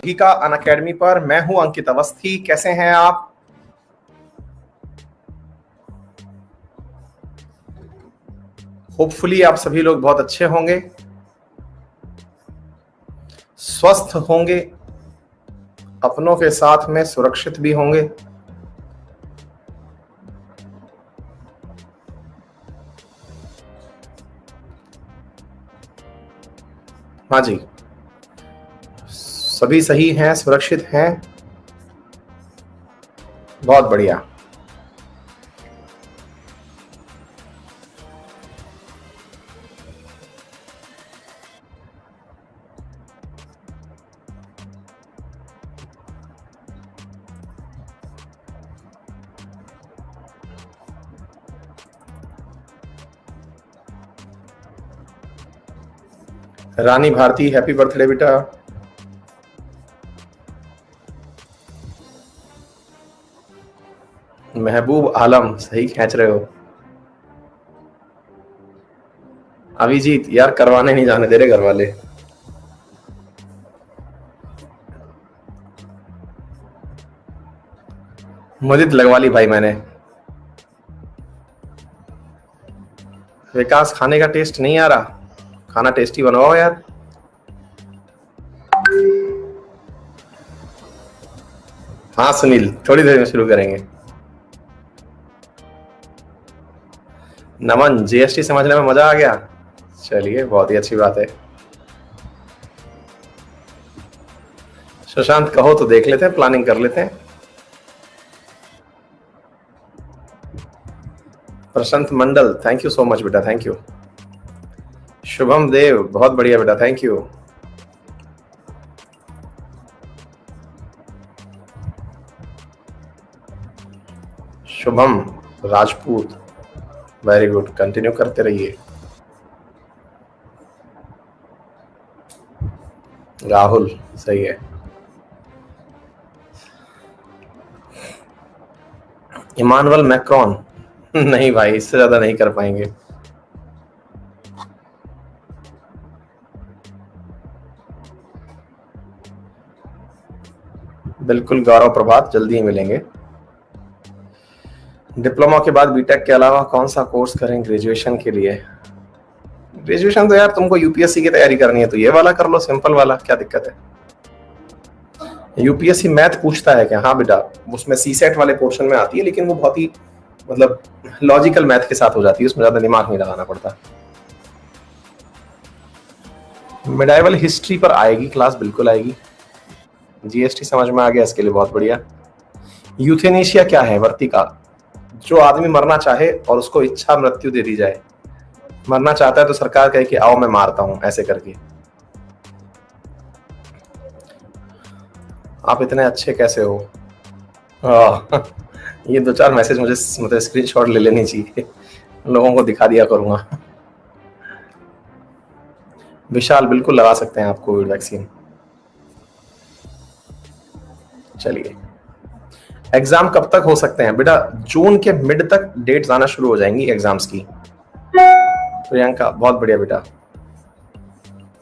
योगिका Unacademy पर। मैं हूं अंकित अवस्थी। कैसे हैं आप? होपफुली आप सभी लोग बहुत अच्छे होंगे, स्वस्थ होंगे, अपनों के साथ में सुरक्षित भी होंगे। हाँ जी, सभी सही हैं, सुरक्षित हैं। बहुत बढ़िया। रानी भारती, हैप्पी बर्थडे बेटा। महबूब आलम, सही खींच रहे हो। अभिजीत, यार करवाने नहीं जाने दे रहे घर वाले। मुझे लगवा ली भाई मैंने। विकास, खाने का टेस्ट नहीं आ रहा? खाना टेस्टी बनवाओ यार। हाँ सुनील, थोड़ी देर में शुरू करेंगे। नमन, जीएसटी समझने में मजा आ गया। चलिए, बहुत ही अच्छी बात है। सुशांत, कहो तो देख लेते हैं, प्लानिंग कर लेते हैं। प्रशांत मंडल, थैंक यू सो मच बेटा, थैंक यू। शुभम देव, बहुत बढ़िया बेटा, thank you. Shubham Rajput, very good, continue करते रहिए। राहुल, सही है। इमानुअल मैक्रॉन, नहीं भाई, इससे ज्यादा नहीं कर पाएंगे। बिल्कुल गौरव प्रभात, जल्दी ही मिलेंगे। डिप्लोमा के बाद बीटेक के अलावा कौन सा कोर्स करें ग्रेजुएशन के लिए? ग्रेजुएशन तो यार तुमको यूपीएससी की तैयारी करनी है तो ये वाला कर लो, सिंपल वाला, क्या दिक्कत है। यूपीएससी मैथ पूछता है क्या? हाँ बेटा, उसमें सीसेट वाले पोर्शन में आती है, लेकिन वो बहुत ही मतलब लॉजिकल मैथ के साथ हो जाती है, उसमें ज्यादा दिमाग नहीं लगाना पड़ता। मिडाइवल हिस्ट्री पर आएगी क्लास, बिल्कुल आएगी। जीएसटी समझ में आ गया, इसके लिए बहुत बढ़िया। यूथेनेशिया क्या है वर्तिका? जो आदमी मरना चाहे और उसको इच्छा मृत्यु दे दी जाए। मरना चाहता है तो सरकार कहे कि आओ मैं मारता हूं, ऐसे करके। आप इतने अच्छे कैसे हो? ये 2-4 मैसेज मुझे मतलब स्क्रीनशॉट ले लेनी चाहिए, लोगों को दिखा दिया करूंगा। विशाल, बिल्कुल लगा सकते हैं आप कोविड वैक्सीन। चलिए, एग्जाम कब तक हो सकते हैं बेटा? जून के मिड तक डेट्स आना शुरू हो जाएंगी एग्जाम्स की। प्रियंका, बहुत बढ़िया बेटा,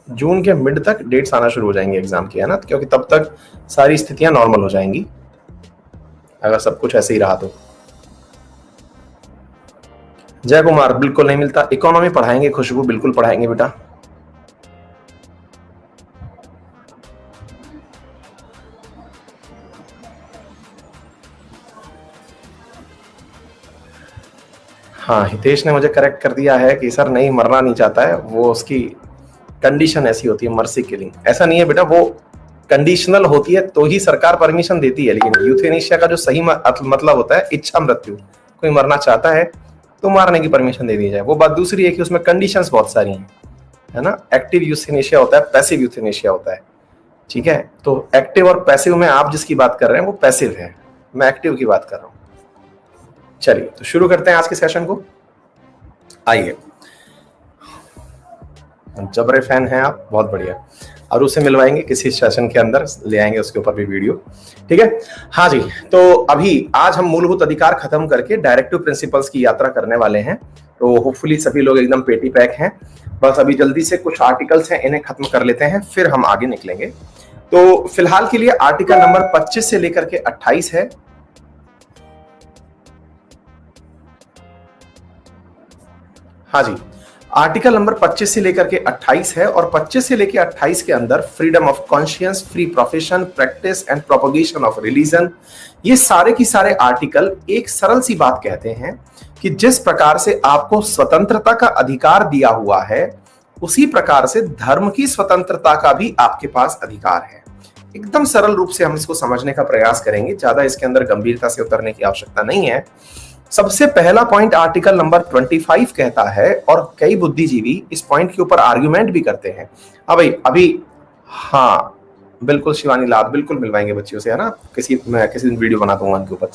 जून के मिड तक डेट्स आना शुरू हो जाएंगे एग्जाम की, है ना, क्योंकि तब तक सारी स्थितियां नॉर्मल हो जाएंगी, अगर सब कुछ ऐसे ही रहा तो। जय कुमार, बिल्कुल नहीं मिलता। इकोनॉमी पढ़ाएंगे खुशबू, बिल्कुल पढ़ाएंगे बेटा। हाँ, हितेश ने मुझे करेक्ट कर दिया है कि सर नहीं, मरना नहीं चाहता है वो, उसकी कंडीशन ऐसी होती है, मर्सी किलिंग। ऐसा नहीं है बेटा, वो कंडीशनल होती है तो ही सरकार परमिशन देती है, लेकिन यूथेनेशिया का जो सही मतलब होता है इच्छा मृत्यु। कोई मरना चाहता है तो मारने की परमिशन दे दी जाए। वो बात दूसरी है कि उसमें कंडीशंस बहुत सारी हैं, है ना। एक्टिव यूथेनेशिया होता है, पैसिव यूथेनेशिया होता है, ठीक है। तो एक्टिव और पैसिव में आप जिसकी बात कर रहे हैं वो पैसिव है, मैं एक्टिव की बात कर रहा हूं। चलिए, तो शुरू करते हैं आज के सेशन को। आइए, जबरे फैन हैं आप, बहुत बढ़िया। और उसे मिलवाएंगे किसी सेशन के अंदर, ले आएंगे उसके ऊपर भी वीडियो, ठीक है। हाँ जी, तो अभी आज हम मूलभूत अधिकार खत्म करके डायरेक्टिव प्रिंसिपल्स की यात्रा करने वाले हैं। तो होपफुली सभी लोग एकदम पेटी पैक हैं। बस अभी जल्दी से कुछ आर्टिकल्स हैं, इन्हें खत्म कर लेते हैं, फिर हम आगे निकलेंगे। तो फिलहाल के लिए आर्टिकल नंबर 25 से लेकर के 28 है। हाँ जी, आर्टिकल नंबर 25 से लेकर के 28 है और 25 से लेकर 28 के अंदर freedom of conscience, free profession, practice and propagation of religion, ये सारे की सारे आर्टिकल एक सरल सी बात कहते हैं कि जिस प्रकार से आपको स्वतंत्रता का अधिकार दिया हुआ है, उसी प्रकार से धर्म की स्वतंत्रता का भी आपके पास अधिकार है। एकदम सरल रूप से हम इसको समझने का प्रयास करेंगे, ज्यादा इसके अंदर गंभीरता से उतरने की आवश्यकता नहीं है। सबसे पहला पॉइंट आर्टिकल नंबर 25 कहता है, और कई बुद्धिजीवी इस पॉइंट के ऊपर आर्गुमेंट भी करते हैं। हाँ भाई, अभी हाँ बिल्कुल शिवानी लाल, बिल्कुल मिलवाएंगे बच्चियों से, है ना, मैं किसी दिन वीडियो बना दूंगा उनके ऊपर।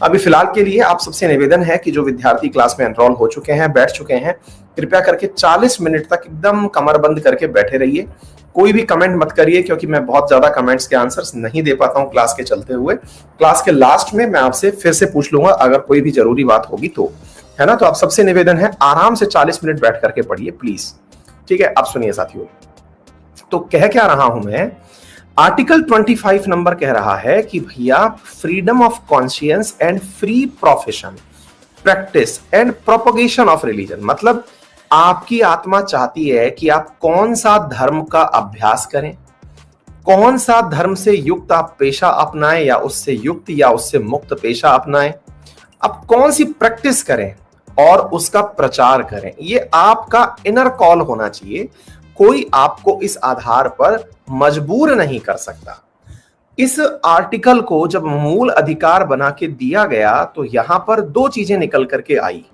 अभी फिलहाल के लिए आप सबसे निवेदन है कि जो विद्यार्थी क्लास में एनरोल हो चुके हैं, बैठ चुके हैं, कृपया करके 40 मिनट तक एकदम कमर बंद करके बैठे रहिए। कोई भी कमेंट मत करिए, क्योंकि मैं बहुत ज्यादा कमेंट्स के आंसर्स नहीं दे पाता हूं क्लास के चलते हुए। क्लास के लास्ट में मैं आपसे फिर से पूछ लूंगा अगर कोई भी जरूरी बात होगी तो, है ना। तो आप सबसे निवेदन है आराम से 40 मिनट बैठ करके पढ़िए प्लीज, ठीक है। अब सुनिए साथियों, तो कह क्या रहा हूं मैं, आर्टिकल 25 नंबर कह रहा है कि भैया freedom of conscience and free profession, practice and propagation of religion, मतलब आपकी आत्मा चाहती है कि आप कौन सा धर्म का अभ्यास करें, कौन सा धर्म से युक्त आप पेशा अपनाएं या उससे युक्त या उससे मुक्त पेशा अपनाएं, आप कौन सी प्रैक्टिस करें और उसका प्रचार करें। ये आपका इनर कॉल होना चाहिए, कोई आपको इस आधार पर मजबूर नहीं कर सकता। इस आर्टिकल को जब मूल अधिकार बना के दिया गया तो यहां पर दो चीजें निकल करके आई,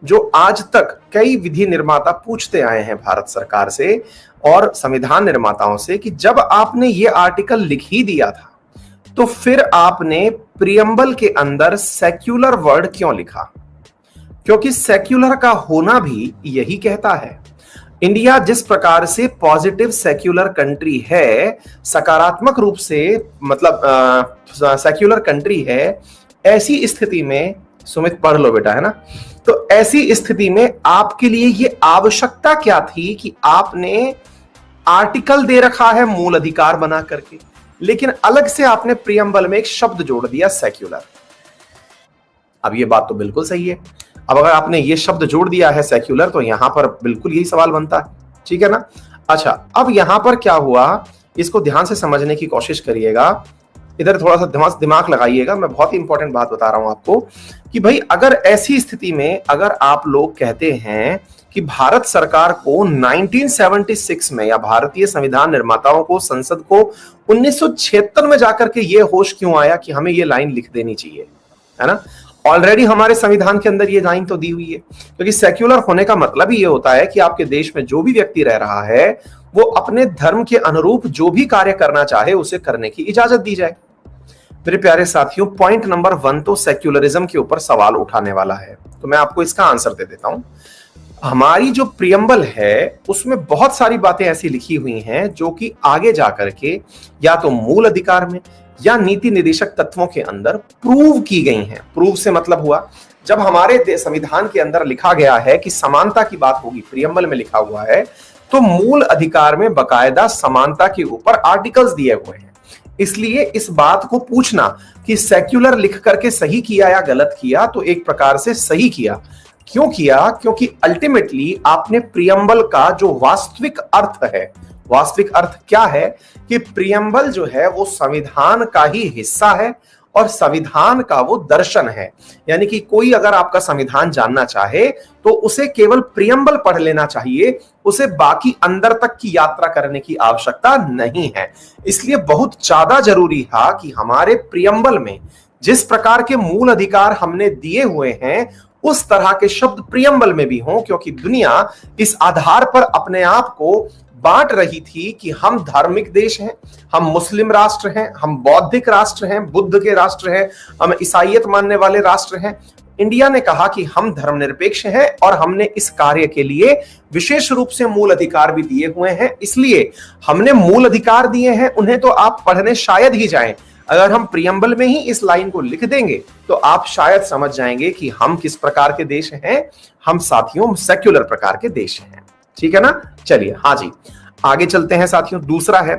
जो आज तक कई विधि निर्माता पूछते आए हैं भारत सरकार से और संविधान निर्माताओं से कि जब आपने ये आर्टिकल लिख ही दिया था तो फिर आपने प्रियम्बल के अंदर सेक्युलर वर्ड क्यों लिखा, क्योंकि सेक्युलर का होना भी यही कहता है। इंडिया जिस प्रकार से पॉजिटिव सेक्युलर कंट्री है, सकारात्मक रूप से मतलब सेक्युलर कंट्री है, ऐसी स्थिति में, सुमित पढ़ लो बेटा, है ना, तो ऐसी स्थिति में आपके लिए ये आवश्यकता क्या थी कि आपने आर्टिकल दे रखा है मूल अधिकार बना करके, लेकिन अलग से आपने प्रियम्बल में एक शब्द जोड़ दिया सेक्युलर। अब ये बात तो बिल्कुल सही है, अब अगर आपने ये शब्द जोड़ दिया है सेक्युलर तो यहां पर बिल्कुल यही सवाल बनता है, ठीक है ना। अच्छा, अब यहां पर क्या हुआ, इसको ध्यान से समझने की कोशिश करिएगा, इधर थोड़ा सा दिमाग लगाइएगा। मैं बहुत ही इंपॉर्टेंट बात बता रहा हूं आपको कि भाई अगर ऐसी स्थिति में अगर आप लोग कहते हैं कि भारत सरकार को 1976 में या भारतीय संविधान निर्माताओं को, संसद को 1976 में जाकर के ये होश क्यों आया कि हमें ये लाइन लिख देनी चाहिए, है ना। ऑलरेडी हमारे संविधान के अंदर ये लाइन तो दी हुई है, क्योंकि सेक्युलर होने का मतलब ही ये होता है कि आपके देश में जो भी व्यक्ति रह रहा है वो अपने धर्म के अनुरूप जो भी कार्य करना चाहे उसे करने की इजाजत दी जाए। मेरे प्यारे साथियों, पॉइंट नंबर 1 तो सेक्युलरिज्म के ऊपर सवाल उठाने वाला है, तो मैं आपको इसका आंसर दे देता हूं। हमारी जो प्रियम्बल है उसमें बहुत सारी बातें ऐसी लिखी हुई हैं जो कि आगे जाकर के या तो मूल अधिकार में या नीति निर्देशक तत्वों के अंदर प्रूव की गई हैं। प्रूव से मतलब हुआ जब हमारे संविधान के अंदर लिखा गया है कि समानता की बात होगी, प्रियम्बल में लिखा हुआ है, तो मूल अधिकार में बकायदा समानता के ऊपर आर्टिकल्स दिए हुए हैं। इसलिए इस बात को पूछना कि सेक्युलर लिख करके सही किया या गलत किया, तो एक प्रकार से सही किया। क्यों किया? क्योंकि अल्टीमेटली आपने प्रियम्बल का जो वास्तविक अर्थ है, वास्तविक अर्थ क्या है कि प्रियम्बल जो है वो संविधान का ही हिस्सा है और संविधान का वो दर्शन है। यानी कि कोई अगर आपका संविधान जानना चाहे तो उसे केवल प्रियम्बल पढ़ लेना चाहिए, उसे बाकी अंदर तक की यात्रा करने की आवश्यकता नहीं है। इसलिए बहुत ज्यादा जरूरी था कि हमारे प्रियम्बल में जिस प्रकार के मूल अधिकार हमने दिए हुए हैं उस तरह के शब्द प्रियम्बल में भी हों, क्योंकि दुनिया इस आधार पर अपने आप को बांट रही थी कि हम धार्मिक देश हैं, हम मुस्लिम राष्ट्र हैं, हम बौद्धिक राष्ट्र हैं, बुद्ध के राष्ट्र हैं, हम ईसाईयत मानने वाले राष्ट्र हैं। इंडिया ने कहा कि हम धर्मनिरपेक्ष हैं और हमने इस कार्य के लिए विशेष रूप से मूल अधिकार भी दिए हुए हैं। इसलिए हमने मूल अधिकार दिए हैं, उन्हें तो आप पढ़ने शायद ही जाएं। अगर हम प्रियम्बल में ही इस लाइन को लिख देंगे तो आप शायद समझ जाएंगे कि हम किस प्रकार के देश हैं। हम साथियों सेक्युलर प्रकार के देश हैं, ठीक है ना। चलिए हाँ जी, आगे चलते हैं साथियों। दूसरा है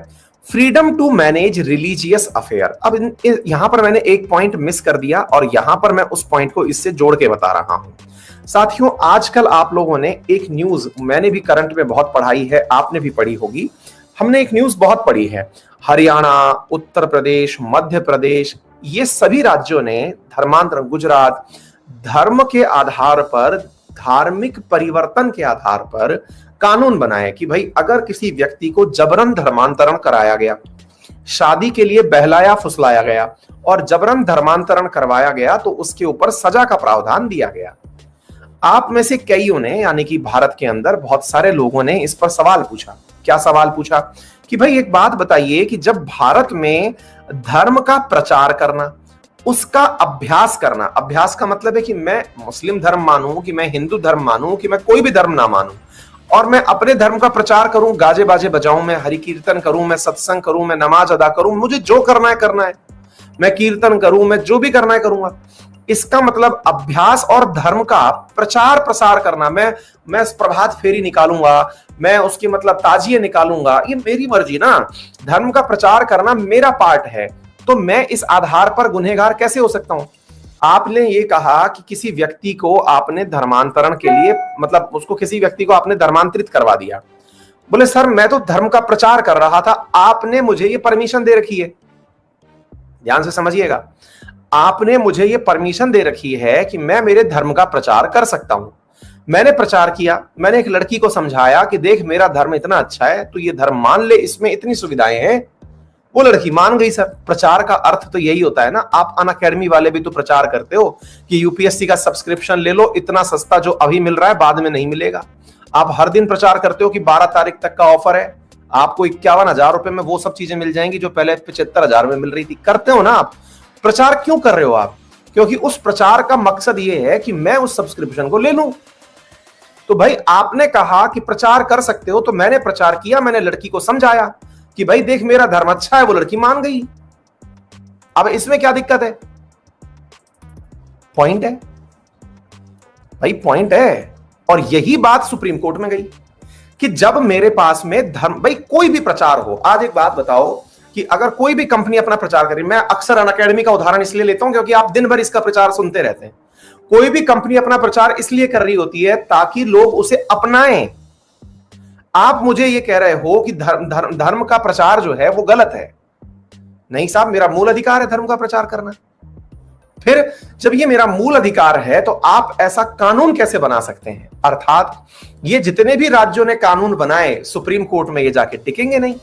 freedom to manage religious affair. अब यहां पर मैंने एक पॉइंट मिस कर दिया और यहां पर मैं उस पॉइंट को इससे जोड़ के बता रहा हूं। साथियों, आजकल आप लोगों ने एक न्यूज, मैंने भी करंट में बहुत पढ़ाई है, आपने भी पढ़ी होगी, हमने एक न्यूज बहुत पढ़ी है। हरियाणा, उत्तर प्रदेश, मध्य प्रदेश, ये सभी राज्यों ने धर्मांतरण, गुजरात, धर्म के आधार पर, धार्मिक परिवर्तन के आधार पर कानून बनाए कि भाई अगर किसी व्यक्ति को जबरन धर्मांतरण कराया गया, शादी के लिए बहलाया फुसलाया गया और जबरन धर्मांतरण करवाया गया, तो उसके ऊपर सजा का प्रावधान दिया गया। आप में से कईयों ने, यानी कि भारत के अंदर बहुत सारे लोगों ने इस पर सवाल पूछा। क्या सवाल पूछा? कि भाई एक बात बताइए कि जब भारत में धर्म का प्रचार करना, उसका अभ्यास करना, अभ्यास का मतलब है कि मैं मुस्लिम धर्म मानूं, कि मैं हिंदू धर्म मानूं, कि मैं कोई भी धर्म ना मानूं, और मैं अपने धर्म का प्रचार करूं, गाजे बाजे बजाऊं, मैं हरि कीर्तन करूं, मैं सत्संग करूं, मैं नमाज अदा करूं, मुझे जो करना है, मैं कीर्तन करूं, मैं जो भी करना है करूंगा। इसका मतलब अभ्यास और धर्म का प्रचार प्रसार करना। मैं प्रभात फेरी निकालूंगा, मैं उसकी मतलब ताजिए निकालूंगा, ये मेरी मर्जी ना। धर्म का प्रचार करना मेरा पार्ट है, तो मैं इस आधार पर गुनहगार कैसे हो सकता हूं? आपने ये कहा कि किसी व्यक्ति को आपने धर्मांतरण के लिए, मतलब उसको, किसी व्यक्ति को आपने धर्मांतरित करवा दिया। बोले सर मैं तो धर्म का प्रचार कर रहा था, आपने मुझे ये परमिशन दे रखी है। ध्यान से समझिएगा, आपने मुझे ये परमिशन दे रखी है कि मैं मेरे धर्म का प्रचार कर सकता हूं। मैंने प्रचार किया, मैंने एक लड़की को समझाया कि देख मेरा धर्म इतना अच्छा है, तो ये धर्म मान ले, इसमें इतनी सुविधाएं हैं। वो लड़की मान गई। सर प्रचार का अर्थ तो यही होता है ना। आप अनअकैडमी वाले भी तो प्रचार करते हो कि यूपीएससी का सब्सक्रिप्शन ले लो, इतना सस्ता, जो अभी मिल रहा है बाद में नहीं मिलेगा। आप हर दिन प्रचार करते हो कि 12 तारीख तक का ऑफर है, आपको 51,000 रुपए में वो सब चीजें मिल जाएंगी जो पहले 75,000 में मिल रही थी। करते हो ना आप प्रचार? क्यों कर रहे हो आप? क्योंकि उस प्रचार का मकसद ये है कि मैं उस सब्सक्रिप्शन को ले लूं। तो भाई आपने कहा कि प्रचार कर सकते हो, तो मैंने प्रचार किया, मैंने लड़की को समझाया कि भाई देख मेरा धर्म अच्छा है, वो लड़की मान गई। अब इसमें क्या दिक्कत है? पॉइंट है भाई, पॉइंट है। और यही बात सुप्रीम कोर्ट में गई कि जब मेरे पास में धर्म, भाई कोई भी प्रचार हो। आज एक बात बताओ कि अगर कोई भी कंपनी अपना प्रचार करे, मैं अक्सर अनअकैडमी का उदाहरण इसलिए लेता हूं क्योंकि आप दिन भर इसका प्रचार सुनते रहते हैं। कोई भी कंपनी अपना प्रचार इसलिए कर रही होती है ताकि लोग उसे अपनाएं। आप मुझे ये कह रहे हो कि धर्म का प्रचार जो है वो गलत है? नहीं साहब, मेरा मूल अधिकार है धर्म का प्रचार करना। फिर जब ये मेरा मूल अधिकार है तो आप ऐसा कानून कैसे बना सकते हैं? अर्थात ये जितने भी राज्यों ने कानून बनाए, सुप्रीम कोर्ट में ये जाके टिकेंगे नहीं।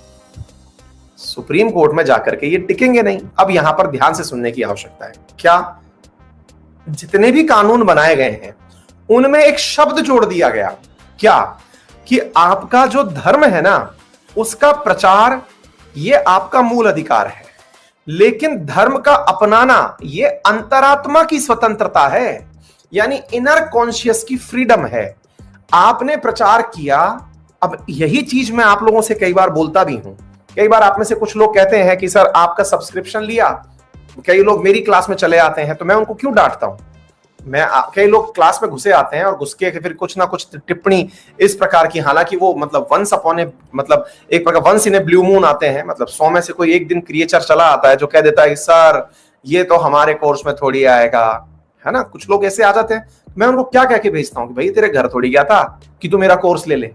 सुप्रीम कोर्ट में जाकर के ये टिकेंगे नहीं। अब यहां पर ध्यान से सुनने की आवश्यकता है। क्या? जितने भी कानून बनाए गए हैं उनमें एक शब्द जोड़ दिया गया। क्या? कि आपका जो धर्म है ना, उसका प्रचार ये आपका मूल अधिकार है, लेकिन धर्म का अपनाना ये अंतरात्मा की स्वतंत्रता है, यानी इनर कॉन्शियस की फ्रीडम है। आपने प्रचार किया। अब यही चीज मैं आप लोगों से कई बार बोलता भी हूं। कई बार आप में से कुछ लोग कहते हैं कि सर आपका सब्सक्रिप्शन लिया, कई लोग मेरी क्लास में चले आते हैं, तो मैं उनको क्यों डांटता हूं? कई लोग क्लास में घुसे आते हैं और घुस के फिर कुछ ना कुछ टिप्पणी इस प्रकार की, हालांकि वो मतलब वंस अपॉन ए, मतलब एक प्रकार once in a blue moon आते हैं, मतलब 100 में से कोई एक दिन क्रिएचर चला आता है जो कह देता है सर ये तो हमारे कोर्स में थोड़ी आएगा, है ना। कुछ लोग ऐसे आ जाते हैं। मैं उनको क्या कह के भेजता हूँ कि भाई तेरे घर थोड़ी गया था कि तू मेरा कोर्स ले ले,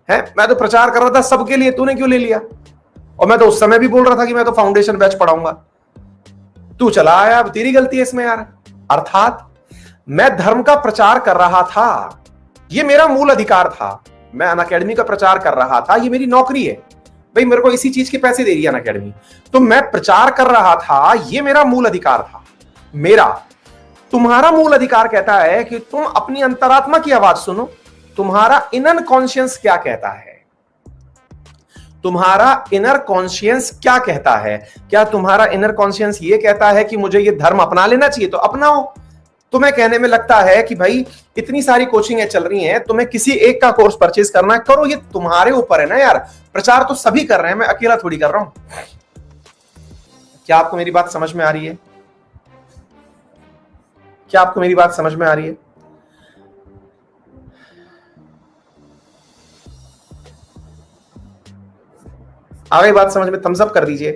है। मैं तो प्रचार कर रहा था सबके लिए, तूने क्यों ले लिया? और मैं तो उस समय भी बोल रहा था कि मैं तो फाउंडेशन बैच पढ़ाऊंगा, तू चला आया, अब तेरी गलती है इसमें यार। अर्थात मैं धर्म का प्रचार कर रहा था, ये मेरा मूल अधिकार था। मैं अनअकैडमी का प्रचार कर रहा था, ये मेरी नौकरी है भाई, मेरे को इसी चीज के पैसे दे रही है अनअकैडमी, तो मैं प्रचार कर रहा था, ये मेरा मूल अधिकार था। मेरा, तुम्हारा मूल अधिकार कहता है कि तुम अपनी अंतरात्मा की आवाज सुनो। तुम्हारा इनर कॉन्शियंस क्या कहता है? तुम्हारा इनर कॉन्शियंस क्या कहता है? क्या तुम्हारा इनर कॉन्शियंस ये कहता है कि मुझे ये धर्म अपना लेना चाहिए? तो अपनाओ। तुम्हें कहने में लगता है कि भाई इतनी सारी कोचिंगें चल रही हैं, तुम्हें किसी एक का कोर्स परचेज करना है, करो, ये तुम्हारे ऊपर है ना यार। प्रचार तो सभी कर रहे हैं, मैं अकेला थोड़ी कर रहा हूं। क्या आपको मेरी बात समझ में आ रही है? क्या आपको मेरी बात समझ में आ रही है? आ गई बात समझ में? थम्स अप कर दीजिए।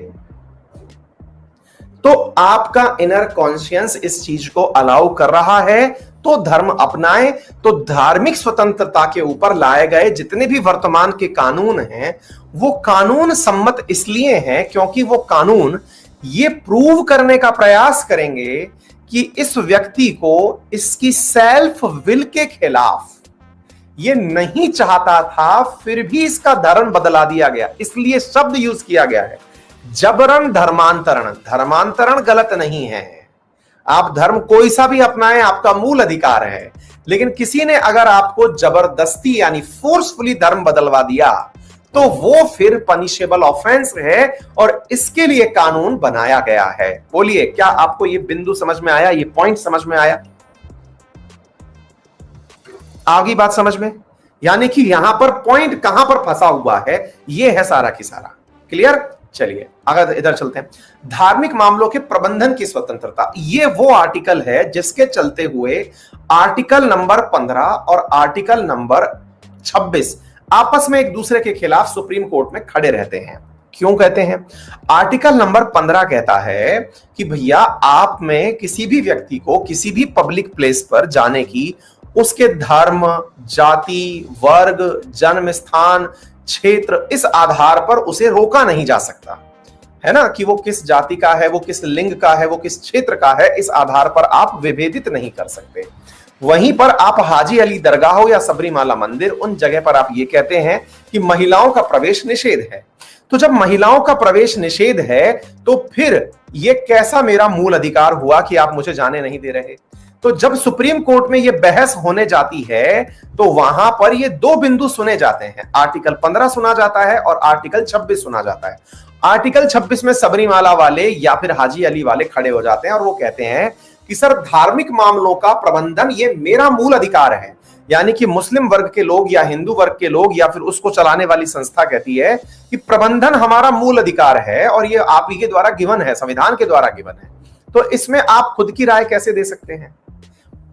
तो आपका इनर कॉन्शियस इस चीज को अलाउ कर रहा है तो धर्म अपनाएं। तो धार्मिक स्वतंत्रता के ऊपर लाए गए जितने भी वर्तमान के कानून हैं वो कानून सम्मत इसलिए हैं क्योंकि वो कानून ये प्रूव करने का प्रयास करेंगे कि इस व्यक्ति को इसकी सेल्फ विल के खिलाफ ये नहीं चाहता था, फिर भी इसका धर्म बदला दिया गया। इसलिए शब्द यूज किया गया है जबरन धर्मांतरण। धर्मांतरण गलत नहीं है, आप धर्म कोई सा भी अपनाएं, आपका मूल अधिकार है। लेकिन किसी ने अगर आपको जबरदस्ती यानी फोर्सफुली धर्म बदलवा दिया तो वो फिर पनिशेबल ऑफेंस है और इसके लिए कानून बनाया गया है। बोलिए, क्या आपको ये बिंदु समझ में आया? ये पॉइंट समझ में आया? आगे बात समझ में? यानी कि यहां पर पॉइंट कहां पर फंसा हुआ है, ये है सारा की सारा। क्लियर? चलिए अगर इधर चलते हैं, धार्मिक मामलों के प्रबंधन की स्वतंत्रता। ये वो आर्टिकल है जिसके चलते हुए आर्टिकल नंबर 15 और आर्टिकल नंबर 26 आपस में एक दूसरे के खिलाफ सुप्रीम कोर्ट में खड़े रहते हैं। क्यों कहते हैं? आर्टिकल नंबर 15 कहता है कि भैया आप में किसी भी व्यक्ति को किसी भी पब्लिक प्लेस पर जाने की उसके धर्म, जाति, वर्ग, जन्म स्थान, क्षेत्र, इस आधार पर उसे रोका नहीं जा सकता है ना, कि वो किस जाति का है, वो किस लिंग का है, वो किस क्षेत्र का है, इस आधार पर आप विभेदित नहीं कर सकते। वहीं पर आप हाजी अली दरगाह हो या सबरीमाला मंदिर, उन जगह पर आप ये कहते हैं कि महिलाओं का प्रवेश निषेध है। तो जब महिलाओं का प्रवेश निषेध है तो फिर ये कैसा मेरा मूल अधिकार हुआ कि आप मुझे जाने नहीं दे रहे? तो जब सुप्रीम कोर्ट में यह बहस होने जाती है तो वहां पर ये दो बिंदु सुने जाते हैं, आर्टिकल 15 सुना जाता है और आर्टिकल 26 सुना जाता है। आर्टिकल 26 में सबरीमाला वाले या फिर हाजी अली वाले खड़े हो जाते हैं और वो कहते हैं कि सर धार्मिक मामलों का प्रबंधन ये मेरा मूल अधिकार है। यानी कि मुस्लिम वर्ग के लोग या हिंदू वर्ग के लोग या फिर उसको चलाने वाली संस्था कहती है कि प्रबंधन हमारा मूल अधिकार है और ये आप ही के द्वारा गिवन है, संविधान के द्वारा गिवन है, तो इसमें आप खुद की राय कैसे दे सकते हैं?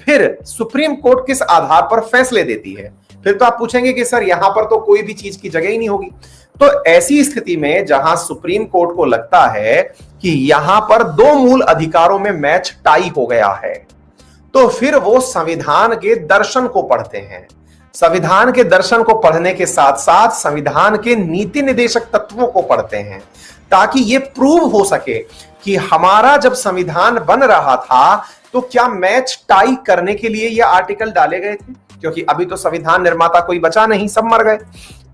फिर सुप्रीम कोर्ट किस आधार पर फैसले देती है? फिर तो आप पूछेंगे कि सर यहां पर तो कोई भी चीज की जगह ही नहीं होगी। तो ऐसी स्थिति में जहां सुप्रीम कोर्ट को लगता है कि यहां पर दो मूल अधिकारों में मैच टाई हो गया है, तो फिर वो संविधान के दर्शन को पढ़ते हैं। संविधान के दर्शन को पढ़ने के साथ साथ संविधान के नीति निर्देशक तत्वों को पढ़ते हैं ताकि ये प्रूव हो सके कि हमारा जब संविधान बन रहा था तो क्या मैच टाई करने के लिए ये आर्टिकल डाले गए थे? क्योंकि अभी तो संविधान निर्माता कोई बचा नहीं, सब मर गए।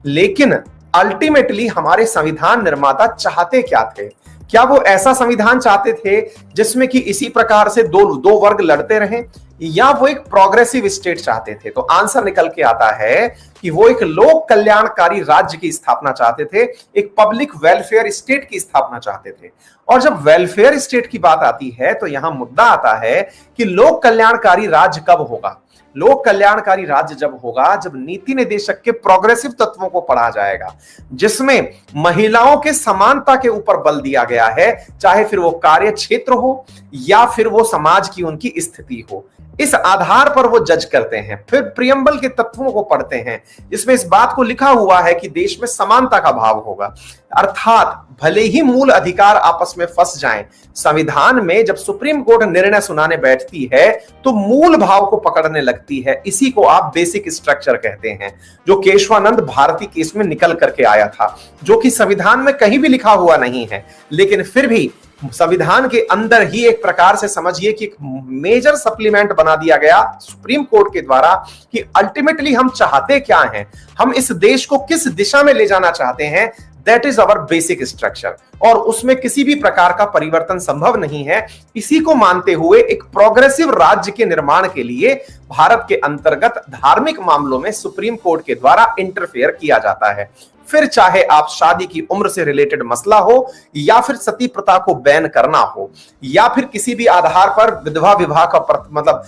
लेकिन अल्टीमेटली हमारे संविधान निर्माता चाहते क्या थे? क्या वो ऐसा संविधान चाहते थे जिसमें कि इसी प्रकार से दो वर्ग लड़ते रहें, या वो एक प्रोग्रेसिव स्टेट चाहते थे? तो आंसर निकल के आता है कि वो एक लोक कल्याणकारी राज्य की स्थापना चाहते थे, एक पब्लिक वेलफेयर स्टेट की स्थापना चाहते थे। और जब वेलफेयर स्टेट की बात आती है तो यहां मुद्दा आता है कि लोक कल्याणकारी राज्य कब होगा? लोक कल्याणकारी राज्य जब होगा जब नीति निदेशक के प्रोग्रेसिव तत्वों को पढ़ा जाएगा, जिसमें महिलाओं के समानता के ऊपर बल दिया गया है, चाहे फिर वो कार्य क्षेत्र हो या फिर वो समाज की उनकी स्थिति हो। इस आधार पर वो जज करते हैं। फिर प्रियम्बल के तत्वों को पढ़ते हैं, जिसमें इस बात को लिखा हुआ है कि देश में समानता का भाव होगा। अर्थात भले ही मूल अधिकार आपस में फंस जाएं, संविधान में जब सुप्रीम कोर्ट निर्णय सुनाने बैठती है तो मूल भाव को पकड़ने लगती है। इसी को आप बेसिक स्ट्रक्चर कहते हैं, जो केशवानंद भारती केस में निकल करके आया था, जो कि संविधान में कहीं भी लिखा हुआ नहीं है, लेकिन फिर भी संविधान के अंदर ही एक प्रकार से समझिए कि एक मेजर सप्लीमेंट बना दिया गया सुप्रीम कोर्ट के द्वारा कि अल्टीमेटली हम चाहते क्या हैं, हम इस देश को किस दिशा में ले जाना चाहते हैं। That is our basic structure, और उसमें किसी भी प्रकार का परिवर्तन संभव नहीं है। इसी को मानते हुए एक प्रोग्रेसिव राज्य के निर्माण के लिए भारत के अंतर्गत धार्मिक मामलों में सुप्रीम कोर्ट के द्वारा इंटरफेयर किया जाता है। फिर चाहे आप शादी की उम्र से रिलेटेड मसला हो, या फिर सती प्रथा को बैन करना हो, या फिर किसी भी आधार पर विधवा विवाह का मतलब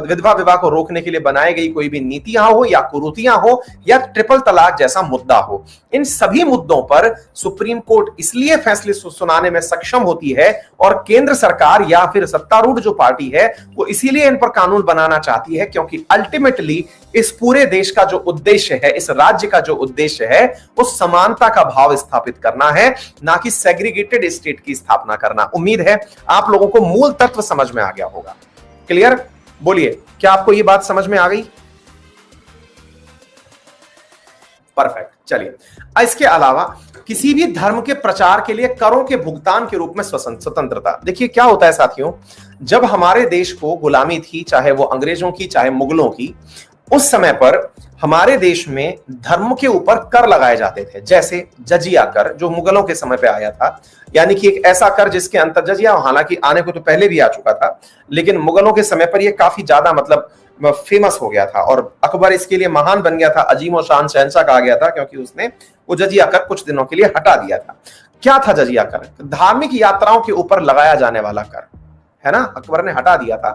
विधवा विवाह को रोकने के लिए बनाई गई कोई भी नीतियां हो, या कुरीतियां हो, या ट्रिपल तलाक जैसा मुद्दा हो, इन सभी मुद्दों पर सुप्रीम कोर्ट इसलिए फैसले सुनाने में सक्षम होती है, और केंद्र सरकार या फिर सत्तारूढ़ जो पार्टी है वो इसीलिए इन पर कानून बनाना चाहती है क्योंकि अल्टीमेटली इस पूरे देश का जो उद्देश्य है, इस राज्य का जो उद्देश्य है, वो समानता का भाव स्थापित करना है, ना कि सेग्रीगेटेड स्टेट की स्थापना करना। उम्मीद है आप लोगों को मूल तत्व समझ में आ गया होगा। क्लियर? बोलिए, क्या आपको ये बात समझ में आ गई? परफेक्ट। चलिए, इसके अलावा किसी भी धर्म के प्रचार के लिए करों के भुगतान के रूप में स्वतंत्रता। देखिए क्या होता है साथियों, जब हमारे देश को गुलामी थी, चाहे वो अंग्रेजों की चाहे मुगलों की, उस समय पर हमारे देश में धर्म के ऊपर कर लगाए जाते थे, जैसे जजिया कर जो मुगलों के समय पे आया था, यानी कि एक ऐसा कर जिसके अंतर जजिया हालांकि आने को तो पहले भी आ चुका था, लेकिन मुगलों के समय पर यह काफी ज्यादा मतलब फेमस हो गया था और अकबर इसके लिए महान बन गया था, अजीम और शान शहंशाह कहा गया था, क्योंकि उसने वो जजिया कर कुछ दिनों के लिए हटा दिया था। क्या था जजिया कर? धार्मिक यात्राओं के ऊपर लगाया जाने वाला कर है ना, अकबर ने हटा दिया था।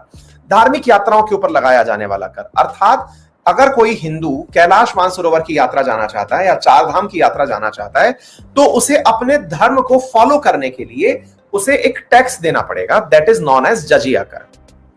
धार्मिक यात्राओं के ऊपर लगाया जाने वाला कर, अर्थात अगर कोई हिंदू कैलाश मानसरोवर की यात्रा जाना चाहता है या चार धाम की यात्रा जाना चाहता है, तो उसे अपने धर्म को फॉलो करने के लिए उसे एक टैक्स देना पड़ेगा, दैट इज नॉन एज जजिया कर।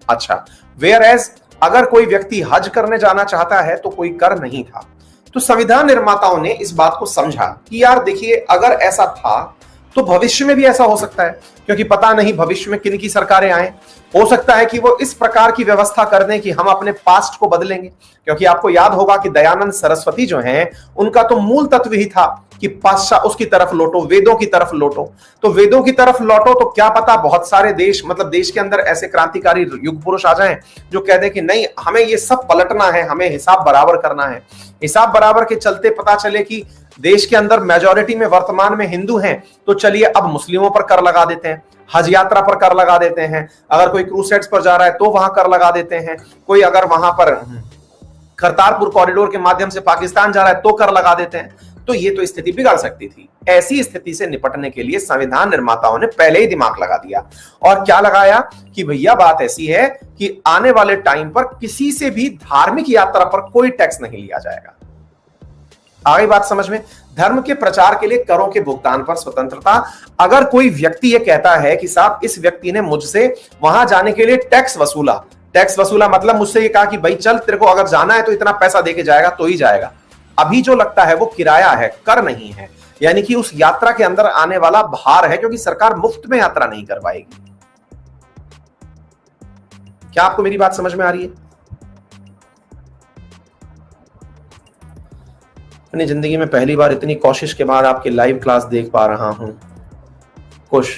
अच्छा, वेयर एज अगर कोई व्यक्ति हज करने जाना चाहता है तो कोई कर नहीं था। तो संविधान निर्माताओं ने इस बात को समझा कि यार देखिए, अगर ऐसा था तो भविष्य में भी ऐसा हो सकता है, क्योंकि पता नहीं भविष्य में किन की सरकारें आए, हो सकता है कि वो इस प्रकार की व्यवस्था कर दें कि हम अपने पास्ट को बदलेंगे। क्योंकि आपको याद होगा कि दयानंद सरस्वती जो हैं, उनका तो मूल तत्व ही था कि पाश्चात्य उसकी तरफ लौटो, वेदों की तरफ लौटो। तो वेदों की तरफ लौटो तो क्या पता बहुत सारे देश, मतलब देश के अंदर ऐसे क्रांतिकारी युग पुरुष आ जाएं जो कह दें कि नहीं, हमें ये सब पलटना है, हमें हिसाब बराबर करना है। हिसाब बराबर के चलते पता चले कि देश के अंदर मेजॉरिटी में वर्तमान में हिंदू हैं, तो चलिए अब मुस्लिमों पर कर लगा देते हैं, हज यात्रा पर कर लगा देते हैं, अगर कोई क्रूसेड्स पर जा रहा है तो वहां कर लगा देते हैं, कोई अगर वहां पर करतारपुर कॉरिडोर के माध्यम से पाकिस्तान जा रहा है तो कर लगा देते हैं। तो ये तो स्थिति बिगड़ सकती थी। ऐसी स्थिति से निपटने के लिए संविधान निर्माताओं ने पहले ही दिमाग लगा दिया, और क्या लगाया कि भैया बात ऐसी है कि आने वाले टाइम पर किसी से भी धार्मिक यात्रा पर कोई टैक्स नहीं लिया जाएगा। आ गई बात समझ में? धर्म के प्रचार के लिए करों के भुगतान पर स्वतंत्रता। अगर कोई व्यक्ति ये कहता है कि साहब इस व्यक्ति ने मुझसे वहां जाने के लिए टैक्स वसूला मतलब मुझसे ये कहा कि भाई चल तेरे को अगर जाना है तो इतना पैसा देके जाएगा तो ही जाएगा, अभी जो लगता है वो किराया है, कर नहीं है, यानी कि उस यात्रा के अंदर आने वाला भार है, क्योंकि सरकार मुफ्त में यात्रा नहीं करवाएगी। क्या आपको मेरी बात समझ में आ रही है? अपनी जिंदगी में पहली बार इतनी कोशिश के बाद आपकी लाइव क्लास देख पा रहा हूं। खुश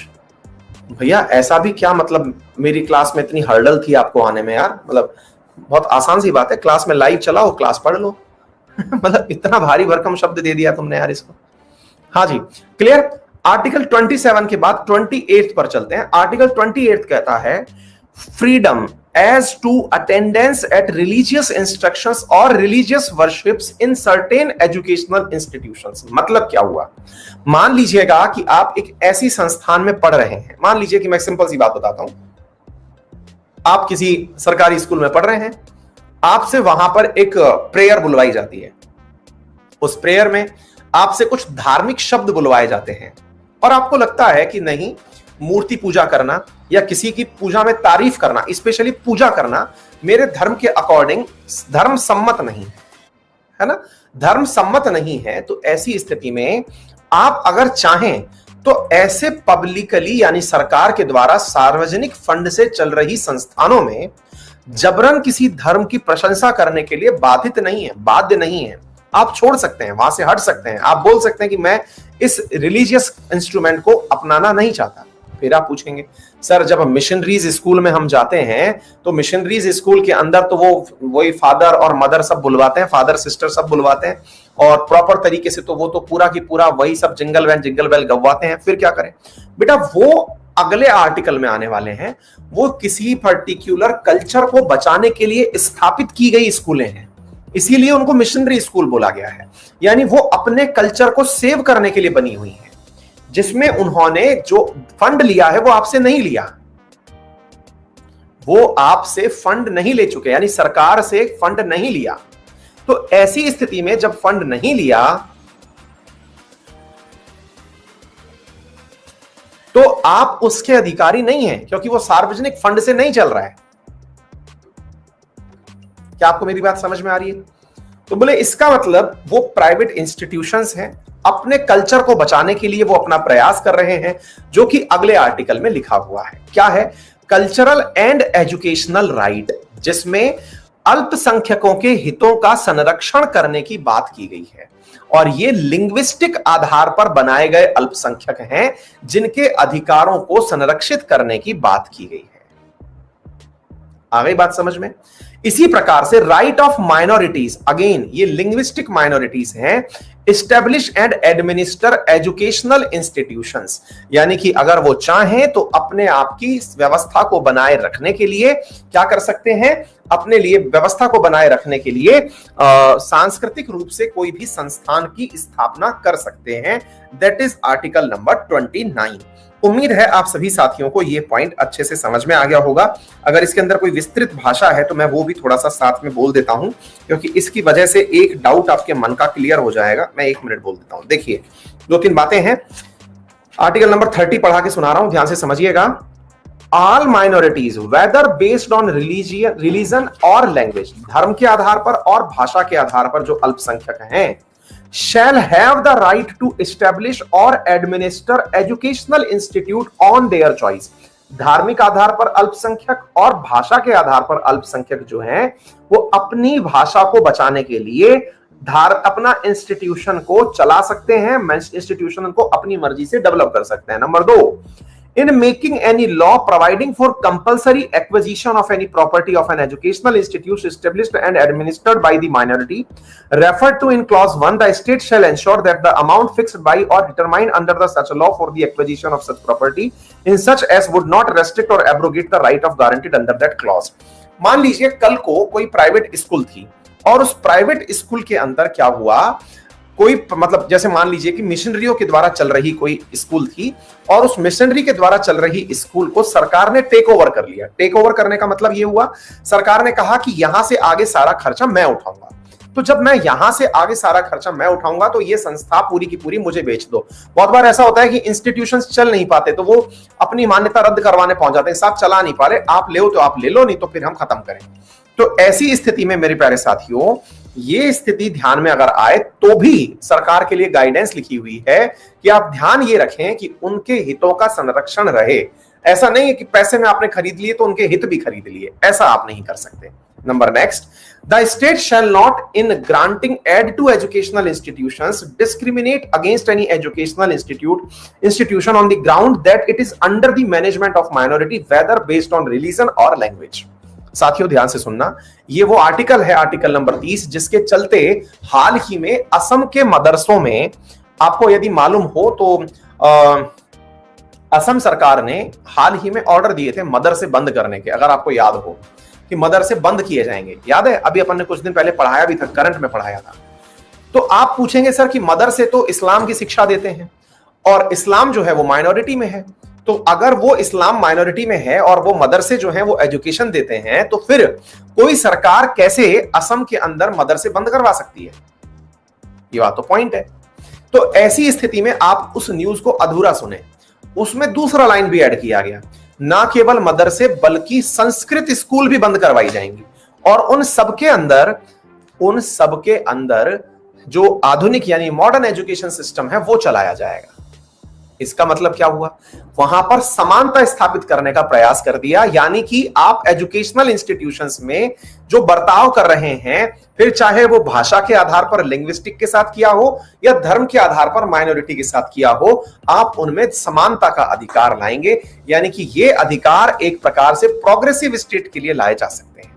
भैया, ऐसा भी क्या मतलब मेरी क्लास में इतनी हर्डल थी आपको आने में यार? मतलब बहुत आसान सी बात है, क्लास में लाइव चलाओ, क्लास पढ़ लो। मतलब इतना भारी भरकम शब्द दे दिया तुमने यार इसको। हाँ जी, क्लियर। आर्टिकल 27 के बाद 28 पर चलते हैं। आर्टिकल 28 कहता है freedom as to attendance at religious instructions और religious worships in certain educational institutions. मतलब क्या हुआ? मान लीजिएगा कि आप एक ऐसी संस्थान में पढ़ रहे हैं, मान लीजिए कि मैं सिंपल सी बात बताता हूं, आप किसी सरकारी स्कूल में पढ़ रहे हैं, आपसे वहां पर एक प्रेयर बुलवाई जाती है, उस प्रेयर में आपसे कुछ धार्मिक शब्द बुलवाए जाते हैं, और आपको लगता है कि नहीं, मूर्ति पूजा करना या किसी की पूजा में तारीफ करना, स्पेशली पूजा करना, मेरे धर्म के अकॉर्डिंग धर्म सम्मत नहीं है ना, धर्म सम्मत नहीं है। तो ऐसी स्थिति में आप अगर चाहें तो ऐसे पब्लिकली यानी सरकार के द्वारा सार्वजनिक फंड से चल रही संस्थानों में जबरन किसी धर्म की प्रशंसा करने के लिए बाधित नहीं है, बाध्य नहीं है। आप छोड़ सकते हैं, वहां से हट सकते हैं, आप बोल सकते हैं कि मैं इस रिलीजियस इंस्ट्रूमेंट को अपनाना नहीं चाहता। फिर आप पूछेंगे सर, जब मिशनरीज स्कूल में हम जाते हैं तो मिशनरीज स्कूल के अंदर तो वो वही फादर और मदर सब बुलवाते हैं, फादर सिस्टर सब बुलवाते हैं, और प्रॉपर तरीके से तो वो तो पूरा की पूरा वही सब जिंगल बेल गवाते हैं। फिर क्या करें बेटा? वो अगले आर्टिकल में आने वाले हैं, वो किसी पर्टिकुलर कल्चर को बचाने के लिए स्थापित की गई स्कूलें हैं, इसीलिए उनको मिशनरी स्कूल बोला गया है। यानी वो अपने कल्चर को सेव करने के लिए बनी हुई है, जिसमें उन्होंने जो फंड लिया है वो आपसे नहीं लिया, वो आपसे फंड नहीं ले चुके, यानी सरकार से फंड नहीं लिया। तो ऐसी स्थिति में जब फंड नहीं लिया तो आप उसके अधिकारी नहीं हैं, क्योंकि वो सार्वजनिक फंड से नहीं चल रहा है। क्या आपको मेरी बात समझ में आ रही है? तो बोले इसका मतलब वो प्राइवेट इंस्टीट्यूशंस हैं, अपने कल्चर को बचाने के लिए वो अपना प्रयास कर रहे हैं, जो कि अगले आर्टिकल में लिखा हुआ है। क्या है? कल्चरल एंड एजुकेशनल राइट, जिसमें अल्पसंख्यकों के हितों का संरक्षण करने की बात की गई है। और ये लिंग्विस्टिक आधार पर बनाए गए अल्पसंख्यक हैं, जिनके अधिकारों को संरक्षित करने की बात की गई है। आ गई बात समझ में? इसी प्रकार से राइट ऑफ माइनॉरिटीज, अगेन ये लिंग्विस्टिक माइनॉरिटीज हैं, establish and administer educational institutions, यानी कि अगर वो चाहें तो अपने आप की व्यवस्था को बनाए रखने के लिए क्या कर सकते हैं? अपने लिए व्यवस्था को बनाए रखने के लिए सांस्कृतिक रूप से कोई भी संस्थान की स्थापना कर सकते हैं। That is article number 29। उम्मीद है आप सभी साथियों को यह पॉइंट अच्छे से समझ में आ गया होगा। अगर इसके अंदर कोई विस्तृत भाषा है तो मैं वो भी थोड़ा सा साथ में बोल देता हूं, क्योंकि इसकी वजह से एक डाउट आपके मन का क्लियर हो जाएगा। मैं 1 मिनट बोल देता हूं। देखिए 2-3 बातें हैं। आर्टिकल नंबर 30 पढ़ा के सुना रहा हूं, ध्यान से समझिएगा। All minorities whether based on religion और लैंग्वेज, धर्म के आधार पर और भाषा के आधार पर जो अल्पसंख्यक हैं, shall have the right to establish or administer educational institute on their choice। धार्मिक आधार पर अल्पसंख्यक और भाषा के आधार पर अल्पसंख्यक जो हैं, वो अपनी भाषा को बचाने के लिए अपना इंस्टीट्यूशन को चला सकते हैं, इंस्टीट्यूशन को अपनी मर्जी से डेवलप कर सकते हैं। Number 2, in making any law providing for compulsory acquisition of any property of an educational institution established and administered by the minority referred to in clause 1, the state shall ensure that the amount fixed by or determined under the such law for the acquisition of such property in such as would not restrict or abrogate the right of guaranteed under that clause। मान लीजिए कल को कोई private school थी और उस private school के अंदर क्या हुआ, कोई मतलब जैसे मान लीजिए कि मिशनरियों के द्वारा चल रही कोई स्कूल थी और उस मिशनरी के द्वारा चल रही स्कूल को सरकार ने टेक ओवर कर लिया। टेक ओवर करने का मतलब ये हुआ, सरकार ने कहा कि यहां से आगे सारा खर्चा मैं उठाऊंगा। तो जब मैं यहां से आगे सारा खर्चा मैं उठाऊंगा तो ये संस्था पूरी की पूरी मुझे बेच दो। बहुत बार ऐसा होता है कि इंस्टीट्यूशंस चल नहीं पाते तो वो अपनी मान्यता रद्द करवाने पहुंच जाते हैं, साहब चला नहीं पा रहे, आप ले तो आप ले लो, नहीं तो फिर हम खत्म करें। तो ऐसी स्थिति में मेरे प्यारे साथियों, ये स्थिति ध्यान में अगर आए तो भी सरकार के लिए गाइडेंस लिखी हुई है कि आप ध्यान ये रखें कि उनके हितों का संरक्षण रहे। ऐसा नहीं है कि पैसे में आपने खरीद लिए तो उनके हित भी खरीद लिए, ऐसा आप नहीं कर सकते। Number next, the state shall not in granting aid to educational institutions discriminate against any educational institution on the ground that it is under the management of minority whether based on religion और language. साथियों ध्यान से सुनना, ये वो article है, article number 30, जिसके चलते हाल ही में असम के मदरसों में, आपको यदि मालूम हो तो असम सरकार ने हाल ही में ऑर्डर दिए थे मदरसे बंद करने के। अगर आपको याद हो कि मदरसे बंद किए जाएंगे, याद है अभी अपन ने कुछ दिन पहले पढ़ाया भी था, करंट में पढ़ाया था। तो आप पूछेंगे सर कि मदरसे तो इस्लाम की शिक्षा देते हैं और इस्लाम जो है वो माइनॉरिटी में है, तो अगर वो इस्लाम माइनॉरिटी में है और वो मदरसे जो हैं वो एजुकेशन देते हैं, तो फिर कोई सरकार कैसे असम के अंदर मदरसे बंद करवा सकती है? ये बात तो पॉइंट है। तो ऐसी स्थिति में आप उस न्यूज को अधूरा सुने, उसमें दूसरा लाइन भी ऐड किया गया, ना केवल मदरसे बल्कि संस्कृत स्कूल भी बंद करवाई जाएंगी और उन सबके अंदर जो आधुनिक यानी मॉडर्न एजुकेशन सिस्टम है वो चलाया जाएगा। इसका मतलब क्या हुआ? वहां पर समानता स्थापित करने का प्रयास कर दिया, यानी कि आप एजुकेशनल इंस्टीट्यूशंस में जो बर्ताव कर रहे हैं, फिर चाहे वो भाषा के आधार पर लिंग्विस्टिक के साथ किया हो या धर्म के आधार पर माइनॉरिटी के साथ किया हो, आप उनमें समानता का अधिकार लाएंगे। यानी कि ये अधिकार एक प्रकार से प्रोग्रेसिव स्टेट के लिए लाए जा सकते हैं।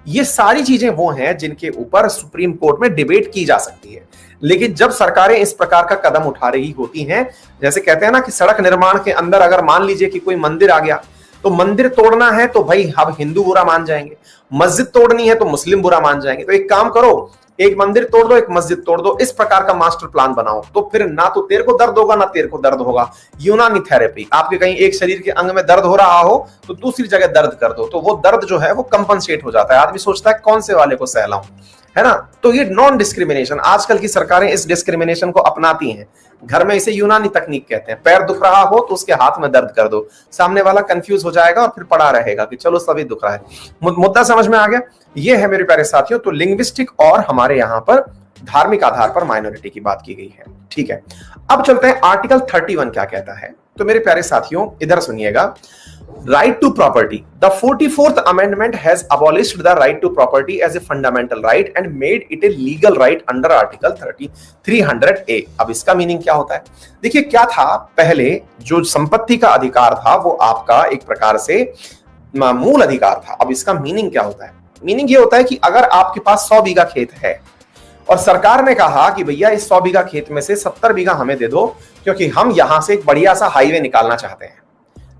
ये सारी चीजें वो हैं जिनके ऊपर सुप्रीम कोर्ट में डिबेट की जा सकती है। लेकिन जब सरकारें इस प्रकार का कदम उठा रही होती हैं, जैसे कहते हैं ना कि सड़क निर्माण के अंदर अगर मान लीजिए कि कोई मंदिर आ गया, तो मंदिर तोड़ना है तो भाई हम हिंदू बुरा मान जाएंगे, मस्जिद तोड़नी है तो मुस्लिम बुरा मान जाएंगे। तो एक काम करो, एक मंदिर तोड़ दो, एक मस्जिद तोड़ दो, इस प्रकार का मास्टर प्लान बनाओ, तो फिर ना तो तेरे को दर्द होगा ना तेरे को दर्द होगा। यूनानी थेरेपी, आपके कहीं एक शरीर के अंग में दर्द हो रहा हो तो दूसरी जगह दर्द कर दो, तो वो दर्द जो है वो कंपनसेट हो जाता है। आदमी सोचता है कौन से वाले को सहलाऊं। है ना। तो ये नॉन डिस्क्रिमिनेशन, आजकल की सरकारें इस डिस्क्रिमिनेशन को अपनाती हैं। घर में इसे यूनानी तकनीक कहते हैं। पैर दुख रहा हो तो उसके हाथ में दर्द कर दो, सामने वाला कंफ्यूज हो जाएगा और फिर पड़ा रहेगा कि चलो सभी दुख रहा है। मुद्दा समझ में आ गया। ये है मेरे प्यारे साथियों, तो लिंग्विस्टिक और हमारे यहां पर धार्मिक आधार पर माइनॉरिटी की बात की गई है। ठीक है, अब चलते हैं आर्टिकल 31 क्या कहता है। तो मेरे प्यारे साथियों इधर सुनिएगा। Right to property. The 44th Amendment has abolished the right to property as a fundamental right and made it a legal right under Article 300A. अब इसका मीनिंग क्या होता है? देखिए क्या था, पहले जो संपत्ति का अधिकार था वो आपका एक प्रकार से मूल अधिकार था। अब इसका मीनिंग क्या होता है? मीनिंग ये होता है कि अगर आपके पास 100 बीघा खेत है और सरकार ने कहा कि भैया इस 100 बीघा खेत में से 70 बीघा हमें दे दो क्योंकि हम यहां से एक बढ़िया सा हाईवे निकालना चाहते हैं,